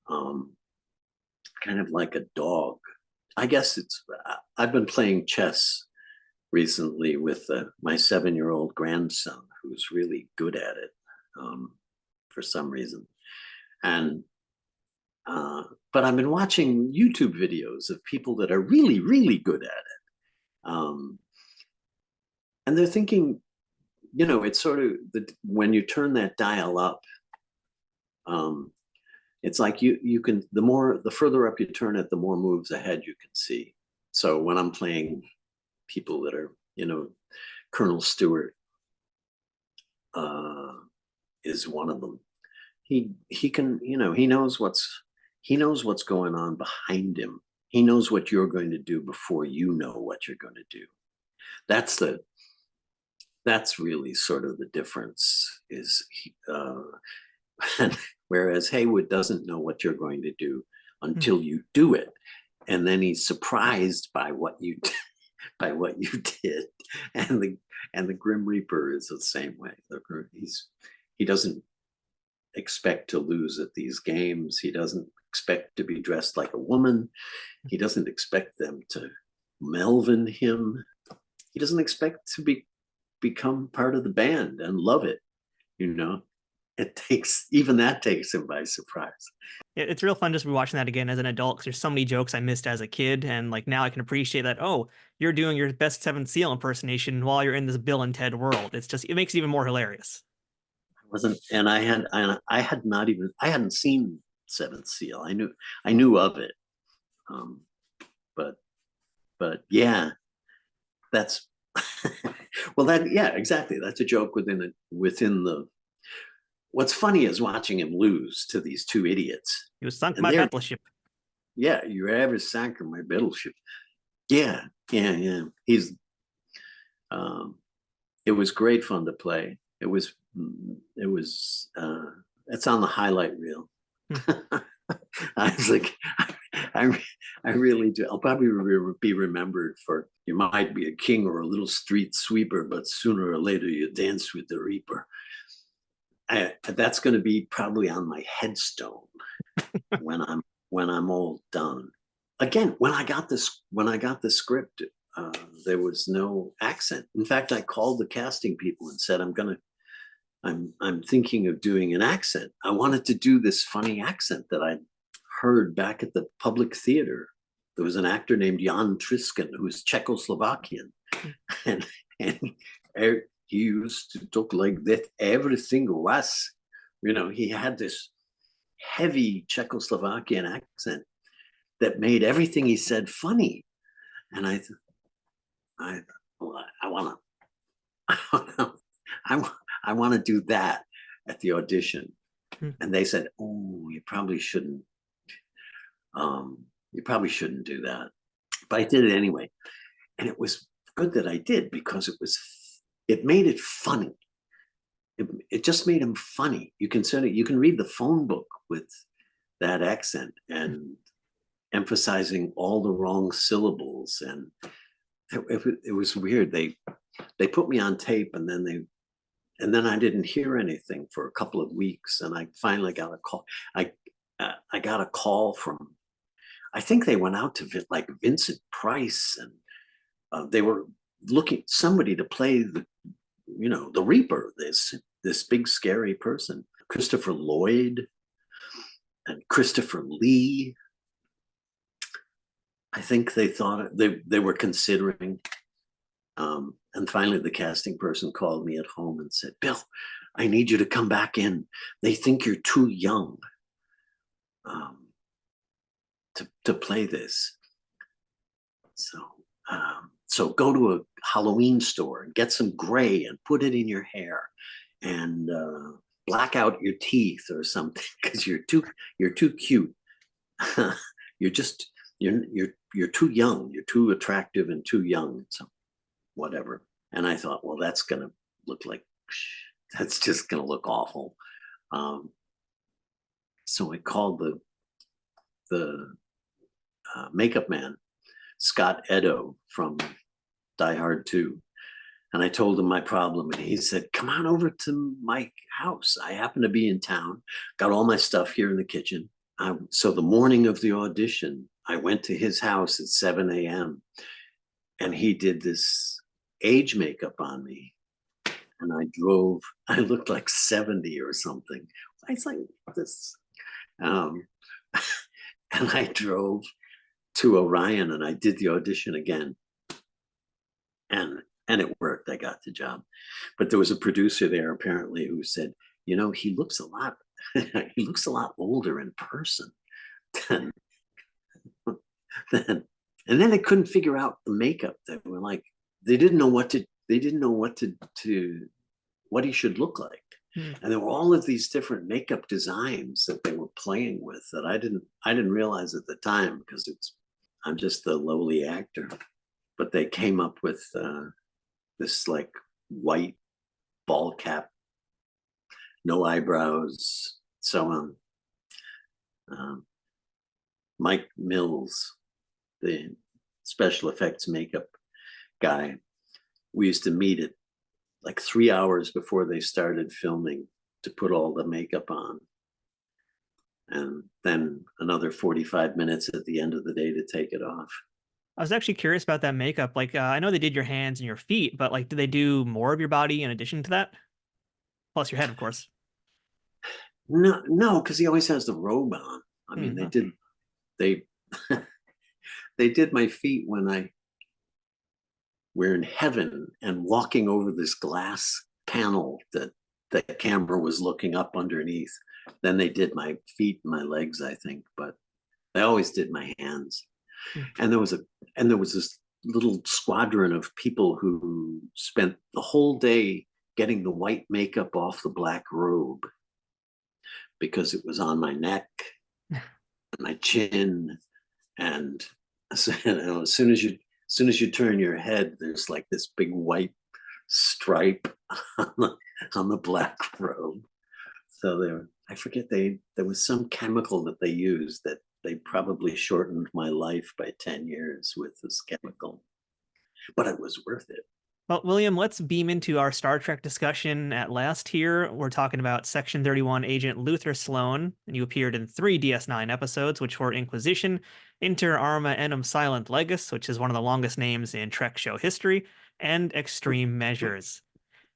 them. Kind of like a dog. I guess I've been playing chess recently with my 7-year-old grandson, who's really good at it for some reason. And but I've been watching YouTube videos of people that are really, really good at it. And they're thinking, it's sort of when you turn that dial up, it's like you can, the further up you turn it, the more moves ahead you can see. So when I'm playing people that are, Colonel Stuart is one of them. He can, he knows what's going on behind him. He knows what you're going to do before you know what you're going to do. That's really sort of the difference is, whereas Heywood doesn't know what you're going to do until you do it. And then he's surprised by what you did. And the Grim Reaper is the same way. He doesn't expect to lose at these games. He doesn't expect to be dressed like a woman. He doesn't expect them to Melvin him. He doesn't expect to become part of the band and love it. It takes him by surprise. It's real fun just rewatching that again as an adult, because there's so many jokes I missed as a kid, and like now I can appreciate that. Oh, you're doing your best Seventh Seal impersonation while you're in this Bill and Ted world. It makes it even more hilarious. I hadn't seen Seventh Seal. I knew of it, but yeah, that's exactly. That's a joke within the. What's funny is watching him lose to these two idiots. You sunk my battleship. Yeah, you ever sank my battleship? Yeah. He's. It was great fun to play. It was. It's on the highlight reel. I was like, I really do. I'll probably be remembered for, you might be a king or a little street sweeper, but sooner or later you dance with the reaper. That's going to be probably on my headstone when I'm all done. Again, when I got the script, there was no accent. In fact, I called the casting people and said, I'm thinking of doing an accent. I wanted to do this funny accent that I heard back at the public theater. There was an actor named Jan Triskin who was Czechoslovakian, and he used to talk like that. Everything was, he had this heavy Czechoslovakian accent that made everything he said funny. And I want to do that at the audition. And they said, "Oh, you probably shouldn't. You probably shouldn't do that." But I did it anyway, and it was good that I did, because it made it funny. It just made him funny. You can read the phone book with that accent and emphasizing all the wrong syllables, and it was weird. They put me on tape, and then I didn't hear anything for a couple of weeks, and I finally got a call. I got a call from, I think they went out to like Vincent Price, and they were looking somebody to play the Reaper, this big scary person, Christopher Lloyd and Christopher Lee. I think they thought they were considering. And finally, the casting person called me at home and said, "Bill, I need you to come back in. They think you're too young to play this. So go to a Halloween store and get some gray and put it in your hair, and black out your teeth or something, because you're too cute. You're too young. You're too attractive and too young." So whatever. And I thought, well, that's going to look like, that's just going to look awful. So I called the makeup man, Scott Edo from Die Hard 2. And I told him my problem, and he said, "Come on over to my house. I happen to be in town. Got all my stuff here in the kitchen." So the morning of the audition, I went to his house at 7 a.m. and he did this age makeup on me. And I looked like 70 or something. I was like this. And I drove to Orion, and I did the audition again. And it worked. I got the job. But there was a producer there apparently who said, he looks a lot older in person than and then they couldn't figure out the makeup. They were like, they didn't know what he should look like. And there were all of these different makeup designs that they were playing with that I didn't realize at the time, because I'm just the lowly actor. But they came up with this like white ball cap, no eyebrows, so on. Mike Mills, the special effects makeup guy, we used to meet at like 3 hours before they started filming to put all the makeup on, and then another 45 minutes at the end of the day to take it off. I was actually curious about that makeup. Like, I know they did your hands and your feet, but like, did they do more of your body in addition to that? Plus your head, of course. No, because he always has the robe on. I mean, they did my feet when we're in heaven and walking over this glass panel that the camera was looking up underneath. Then they did my feet and my legs, I think, but they always did my hands. And there was this little squadron of people who spent the whole day getting the white makeup off the black robe, because it was on my neck and my chin, and as soon as you turn your head, there's like this big white stripe on the black robe. So I forget, there was some chemical that they used that They probably shortened my life by 10 years with this chemical, but it was worth it. Well, William, let's beam into our Star Trek discussion at last here. We're talking about Section 31 agent Luther Sloan, and you appeared in 3 DS9 episodes, which were Inquisition, Inter Arma Enum Silent Legis, which is one of the longest names in Trek show history, and Extreme Measures.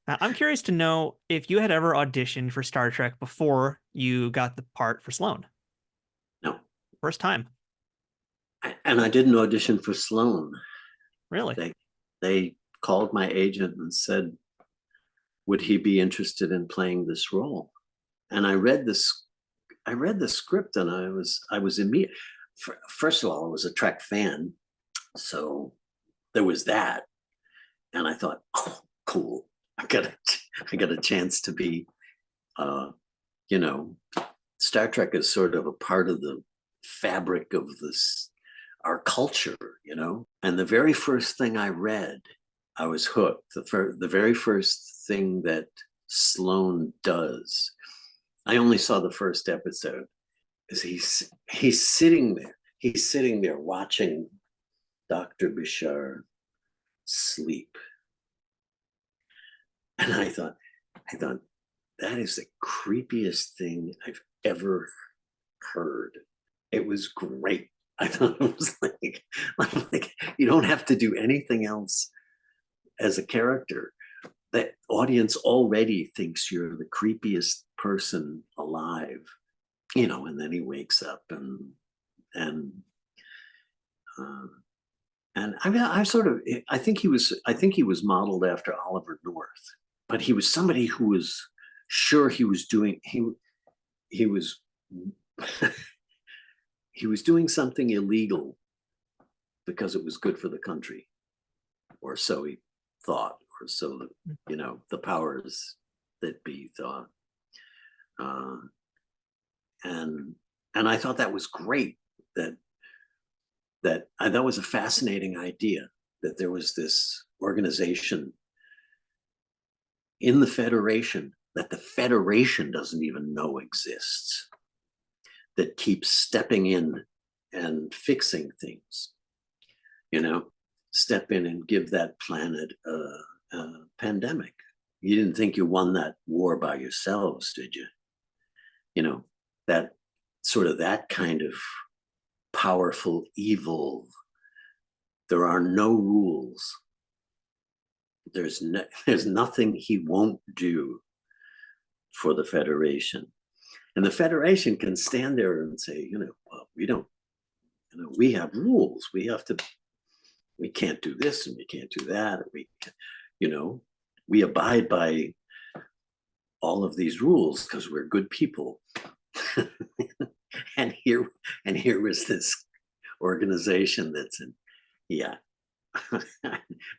Now, I'm curious to know if you had ever auditioned for Star Trek before you got the part for Sloan. No. First time. And I didn't audition for Sloan. Really? They called my agent and said, would he be interested in playing this role? And I read the script, and I was immediate. First of all, I was a Trek fan, so there was that, and I thought, oh, cool, I got a chance to be, Star Trek is sort of a part of the fabric of our culture, And the very first thing I read, I was hooked. The very first thing that Sloan does, I only saw the first episode, is he's sitting there. He's sitting there watching Dr. Bashar sleep. And I thought, that is the creepiest thing I've ever heard. It was great. I thought it was like you don't have to do anything else as a character. That audience already thinks you're the creepiest person alive, and then he wakes up and I think he was modeled after Oliver North, but he was somebody who was sure he was doing he was doing something illegal because it was good for the country, or so he thought, or so the powers that be thought. And I thought that was great. That was a fascinating idea, that there was this organization in the Federation that the Federation doesn't even know exists, that keeps stepping in and fixing things, step in and give that planet a pandemic. You didn't think you won that war by yourselves, did you? That sort of that kind of powerful evil. There are no rules. There's nothing he won't do for the Federation. And the Federation can stand there and say, well, we don't, we have rules. We can't do this and we can't do that. We abide by all of these rules because we're good people. and here was this organization that's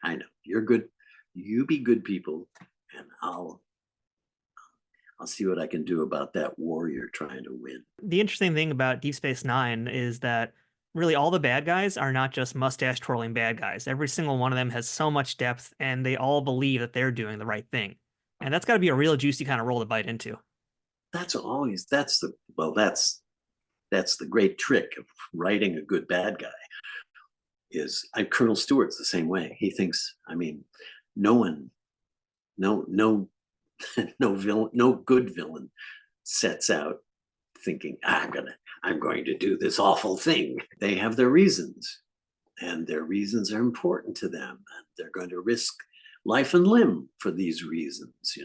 I know, you're good. You be good people, and I'll see what I can do about that war you're trying to win. The interesting thing about Deep Space Nine is that really all the bad guys are not just mustache twirling bad guys. Every single one of them has so much depth, and they all believe that they're doing the right thing. And that's got to be a real juicy kind of role to bite into. That's the great trick of writing a good bad guy. Colonel Stewart's the same way. He thinks, no good villain sets out thinking, I'm going to do this awful thing. They have their reasons, and their reasons are important to them, and they're going to risk life and limb for these reasons.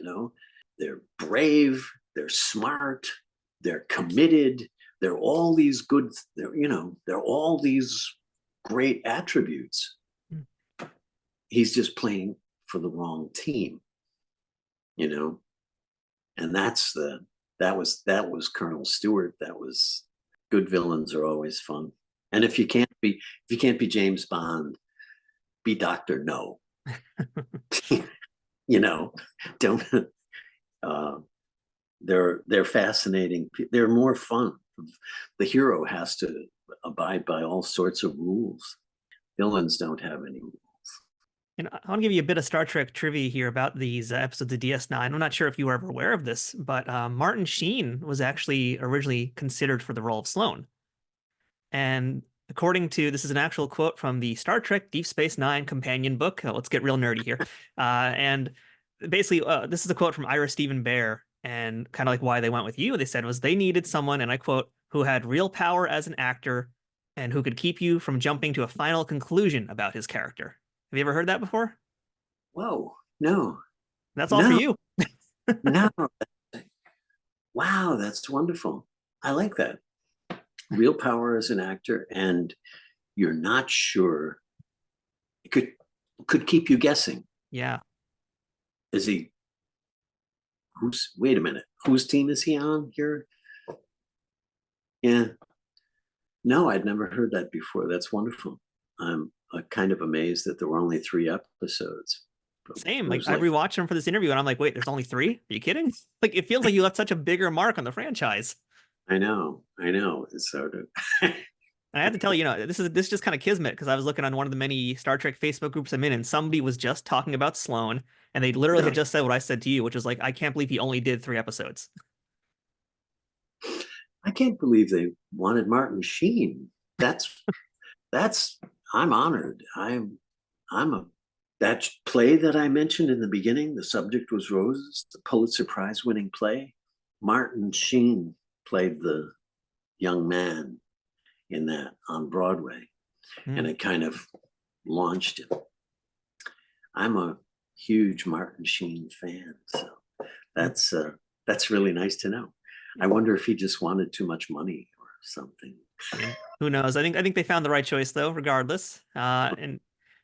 They're brave, they're smart, they're committed, they're all these great attributes. He's just playing for the wrong team, and that was Colonel Stewart. That was good villains are always fun. And if you can't be James Bond, be Dr. No. Don't they're fascinating. They're more fun. The hero has to abide by all sorts of rules. Villains don't have any rules. And I want to give you a bit of Star Trek trivia here about these episodes of DS9. I'm not sure if you were ever aware of this, but Martin Sheen was actually originally considered for the role of Sloan. And according to, this is an actual quote from the Star Trek Deep Space Nine companion book. Let's get real nerdy here. And basically, this is a quote from Ira Stephen Bear, and kind of like why they went with you. They said was they needed someone, and I quote, who had real power as an actor and who could keep you from jumping to a final conclusion about his character. Have you ever heard that before? Whoa, no, That's all for no, you. no. Wow, that's wonderful. I like that. Real power as an actor, and you're not sure. It could keep you guessing. Yeah. Is he? Wait a minute. Whose team is he on here? Yeah. No, I'd never heard that before. That's wonderful. I'm kind of amazed that there were only 3 episodes. Same. Like I rewatched them for this interview, and I'm like, wait, there's only 3? Are you kidding? Like it feels like you left such a bigger mark on the franchise. I know. It's so good. And I have to tell you, this is just kind of kismet, because I was looking on one of the many Star Trek Facebook groups I'm in, and somebody was just talking about Sloan, and they literally had just said what I said to you, which was like, I can't believe he only did 3 episodes. I can't believe they wanted Martin Sheen. I'm honored. That play that I mentioned in the beginning, the subject was Roses, the Pulitzer Prize winning play. Martin Sheen played the young man in that on Broadway, and it kind of launched him. I'm a huge Martin Sheen fan, so that's really nice to know. I wonder if he just wanted too much money or something. Who knows? I think they found the right choice though, regardless. And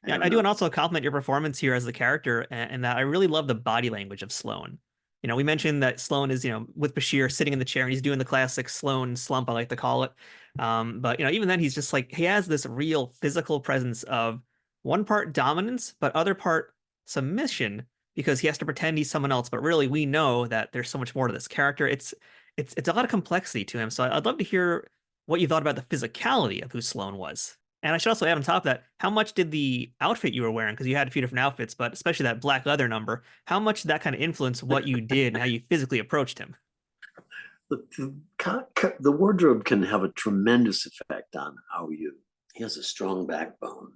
yeah, I do want to also compliment your performance here as the character, and that I really love the body language of Sloan. We mentioned that Sloan is, with Bashir sitting in the chair and he's doing the classic Sloan slump, I like to call it. But even then he's just like, he has this real physical presence of one part dominance, but other part submission, because he has to pretend he's someone else. But really, we know that there's so much more to this character. It's a lot of complexity to him. So I'd love to hear what you thought about the physicality of who Sloan was. And I should also add on top of that, how much did the outfit you were wearing, because you had a few different outfits, but especially that black leather number, how much did that kind of influence what you did and how you physically approached him? The wardrobe can have a tremendous effect on how he has a strong backbone.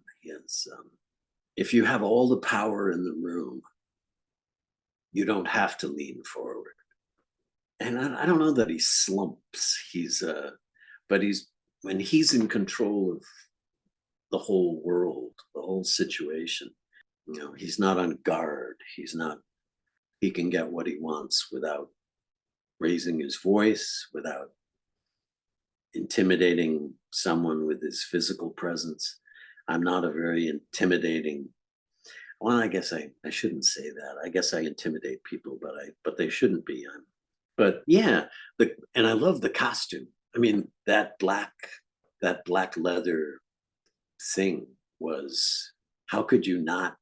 If you have all the power in the room, you don't have to lean forward. And I don't know that he slumps. But when he's in control of the whole world, the whole situation, he's not on guard. He can get what he wants without raising his voice, without intimidating someone with his physical presence. I'm not a very intimidating, well, I guess I shouldn't say that. I guess I intimidate people, but they shouldn't be. But yeah, and I love the costume. I mean, that black leather thing was, how could you not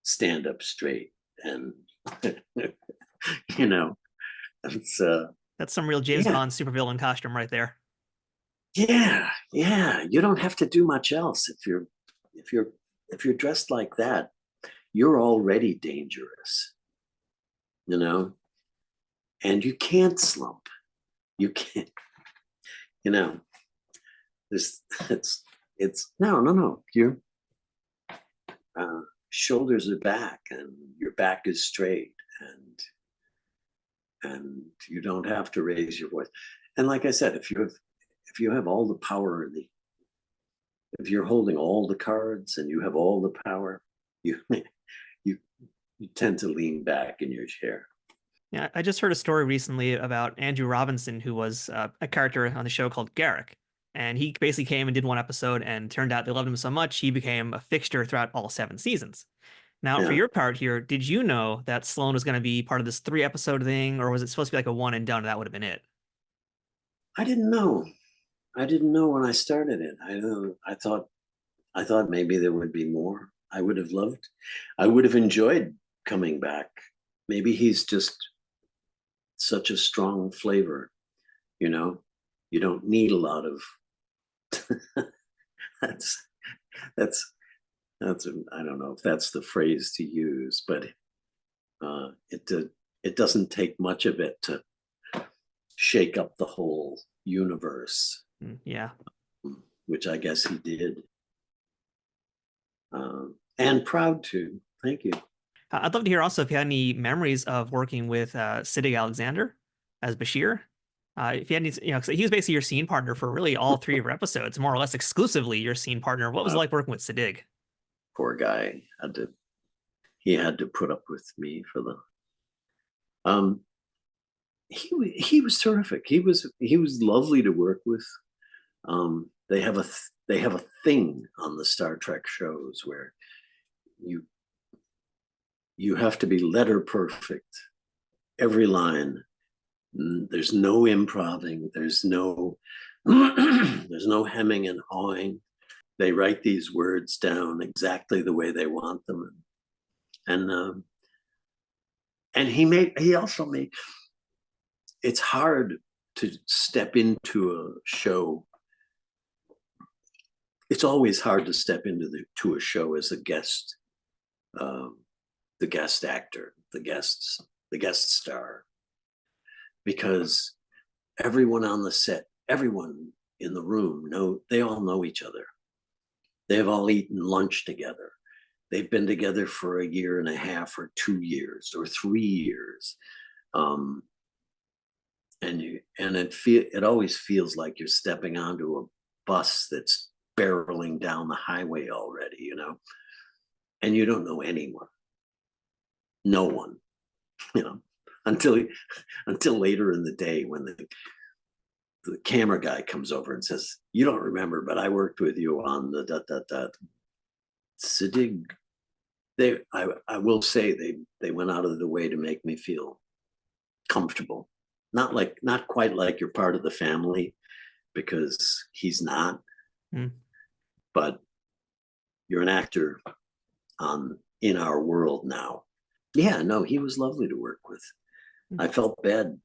stand up straight? And it's that's some real James Bond supervillain costume right there. Yeah, you don't have to do much else. If you're dressed like that, you're already dangerous, and you can't slump. You can't, it's no. Your shoulders are back and your back is straight, and you don't have to raise your voice. And like I said, if you have all the power if you're holding all the cards and you have all the power, you tend to lean back in your chair. Yeah, I just heard a story recently about Andrew Robinson, who was a character on the show called Garrick. And he basically came and did 1 episode, and turned out they loved him so much, he became a fixture throughout all 7 seasons. Now, for your part here, did you know that Sloan was going to be part of this 3-episode thing, or was it supposed to be like a one and done, and that would have been it? I didn't know. I didn't know when I started it. I thought maybe there would be more. I would have enjoyed coming back. Maybe he's just such a strong flavor, you don't need a lot of that's I don't know if that's the phrase to use, but it doesn't take much of it to shake up the whole universe. Yeah. which I guess he did. And proud to. Thank you. I'd love to hear also if you had any memories of working with Siddig Alexander as Bashir. If you had any, 'cause he was basically your scene partner for really all three of your episodes, more or less exclusively your scene partner. What was it like working with Siddig? Poor guy he had to put up with me for the. He was terrific. He was lovely to work with. They have a thing on the Star Trek shows where you have to be letter perfect, every line. There's no improving. There's no hemming and hawing. They write these words down exactly the way they want them, and he also made. It's hard to step into a show. It's always hard to step into a show as a guest, the guest actor, the guest star, because everyone on the set, everyone in the room they all know each other. They've all eaten lunch together. They've been together for a year and a half or 2 years or 3 years. It always feels like you're stepping onto a bus that's barreling down the highway already, and you don't know anyone, no one, until later in the day when the camera guy comes over and says, "You don't remember, but I worked with you on the . Siddig, I will say they went out of the way to make me feel comfortable. Not quite like you're part of the family, because he's not. But you're an actor in our world now. Yeah, no, he was lovely to work with. I felt bad.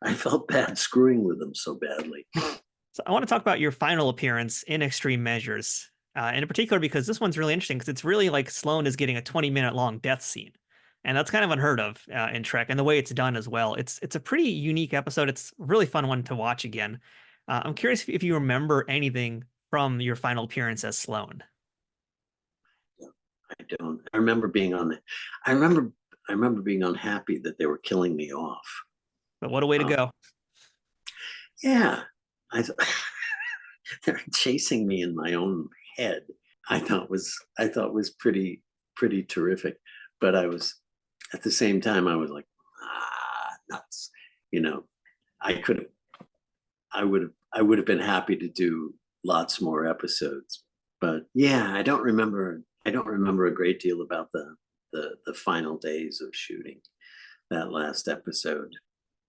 I felt bad screwing with him so badly. So I want to talk about your final appearance in Extreme Measures, and in particular because this one's really interesting because it's really like Sloan is getting a 20-minute long death scene. And that's kind of unheard of in Trek, and the way it's done as well. It's a pretty unique episode. It's a really fun one to watch again. I'm curious if you remember anything from your final appearance as Sloan. I don't. I remember being unhappy that they were killing me off. But what a way to go! Yeah, they're chasing me in my own head. I thought was pretty terrific. But I was, at the same time, I was like, nuts. I would have been happy to do lots more episodes. But yeah, I don't remember a great deal about the final days of shooting that last episode.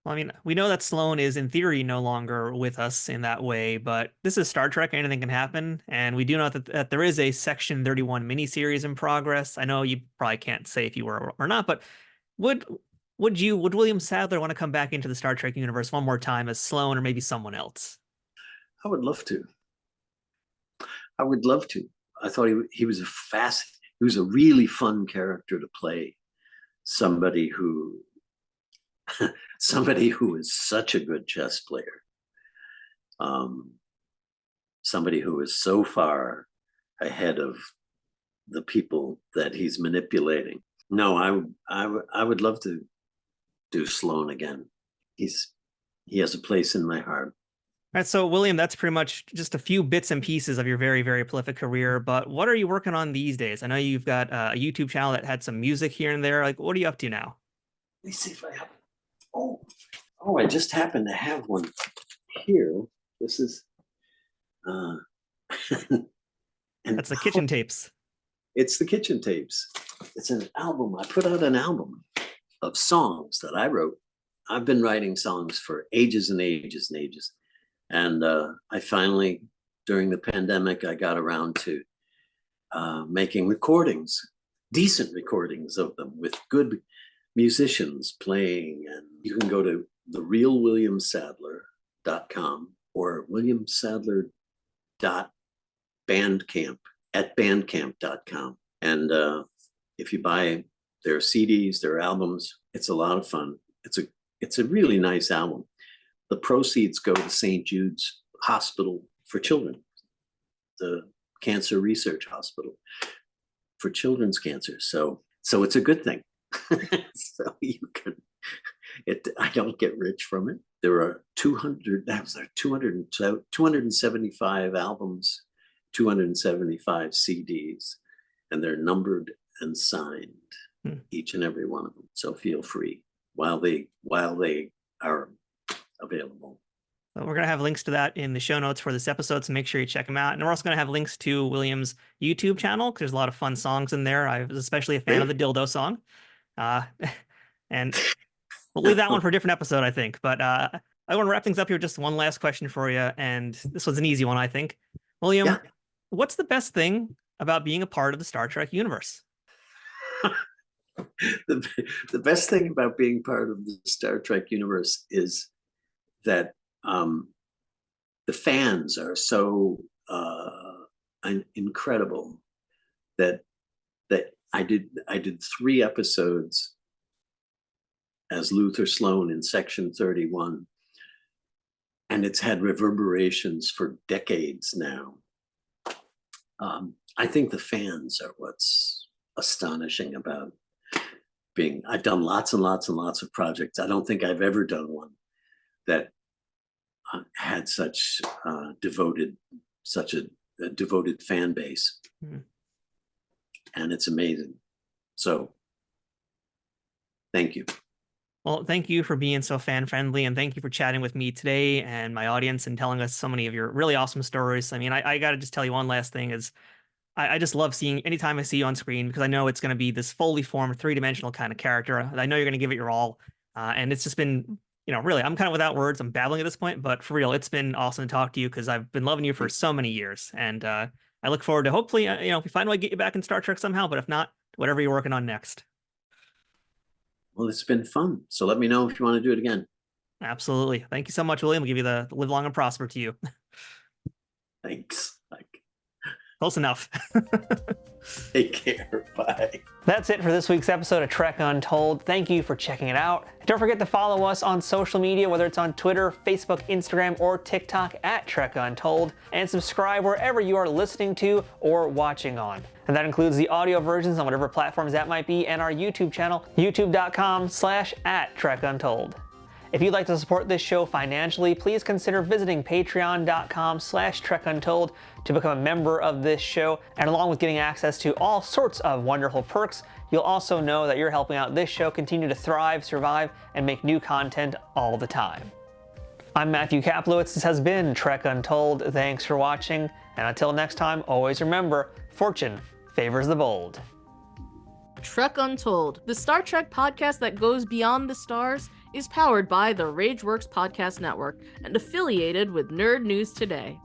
Well, I mean, we know that Sloan is in theory no longer with us in that way, but this is Star Trek, anything can happen. And we do know that there is a Section 31 miniseries in progress. I know you probably can't say if you were or not, but would William Sadler want to come back into the Star Trek universe one more time as Sloan or maybe someone else? I would love to. I thought he was a really fun character to play. Somebody who is such a good chess player. Somebody who is so far ahead of the people that he's manipulating. No, I would love to do Sloan again. He has a place in my heart. All right, so William, that's pretty much just a few bits and pieces of your very, very prolific career, but what are you working on these days? I know you've got a YouTube channel that had some music here and there. Like, what are you up to now? Let me see if I have. Oh, I just happen to have one here. This is and that's the Kitchen Tapes. It's the Kitchen Tapes. It's an album. I put out an album of songs that I wrote. I've been writing songs for ages and ages and ages. And I finally, during the pandemic, I got around to making recordings, decent recordings of them with good musicians playing. And you can go to therealwilliamsadler.com or williamsadler.bandcamp@bandcamp.com. And if you buy their CDs, their albums, it's a lot of fun. It's a really nice album. The proceeds go to St. Jude's hospital for children, the cancer research hospital for children's cancer. So it's a good thing. So I don't get rich from it. There are 275 albums, 275 CDs, and they're numbered and signed, each and every one of them. So feel free while they are available. We're going to have links to that in the show notes for this episode, so make sure you check them out. And we're also going to have links to William's YouTube channel, because there's a lot of fun songs in there. I was especially a fan of the dildo song. And we'll leave that one for a different episode, I think. But I want to wrap things up here with just one last question for you. And this was an easy one, I think. William, what's the best thing about being a part of the Star Trek universe? The best thing about being part of the Star Trek universe is that the fans are so incredible that I did 3 episodes as Luther Sloan in Section 31, and it's had reverberations for decades now. I think the fans are what's astonishing about I've done lots and lots and lots of projects. I don't think I've ever done one that had such a devoted fan base. And it's amazing. So thank you. Well, thank you for being so fan friendly, and thank you for chatting with me today and my audience and telling us so many of your really awesome stories. I mean, I got to just tell you one last thing is I just love seeing anytime I see you on screen, because I know it's going to be this fully formed 3-dimensional kind of character. I know you're going to give it your all. And it's just been, really, I'm kind of without words. I'm babbling at this point, but for real, it's been awesome to talk to you, because I've been loving you for so many years. And I look forward to hopefully, if we find a way to get you back in Star Trek somehow, but if not, whatever you're working on next. Well, it's been fun. So let me know if you want to do it again. Absolutely. Thank you so much, William. We'll give you the live long and prosper to you. Thanks. Close enough. Take care. Bye. That's it for this week's episode of Trek Untold. Thank you for checking it out. Don't forget to follow us on social media, whether it's on Twitter, Facebook, Instagram, or TikTok at Trek Untold, and subscribe wherever you are listening to or watching on. And that includes the audio versions on whatever platforms that might be, and our YouTube channel, youtube.com/@TrekUntold. If you'd like to support this show financially, please consider visiting patreon.com/TrekUntold to become a member of this show. And along with getting access to all sorts of wonderful perks, you'll also know that you're helping out this show continue to thrive, survive, and make new content all the time. I'm Matthew Kaplowitz. This has been Trek Untold. Thanks for watching. And until next time, always remember, fortune favors the bold. Trek Untold, the Star Trek podcast that goes beyond the stars, is powered by the Rageworks Podcast Network and affiliated with Nerd News Today.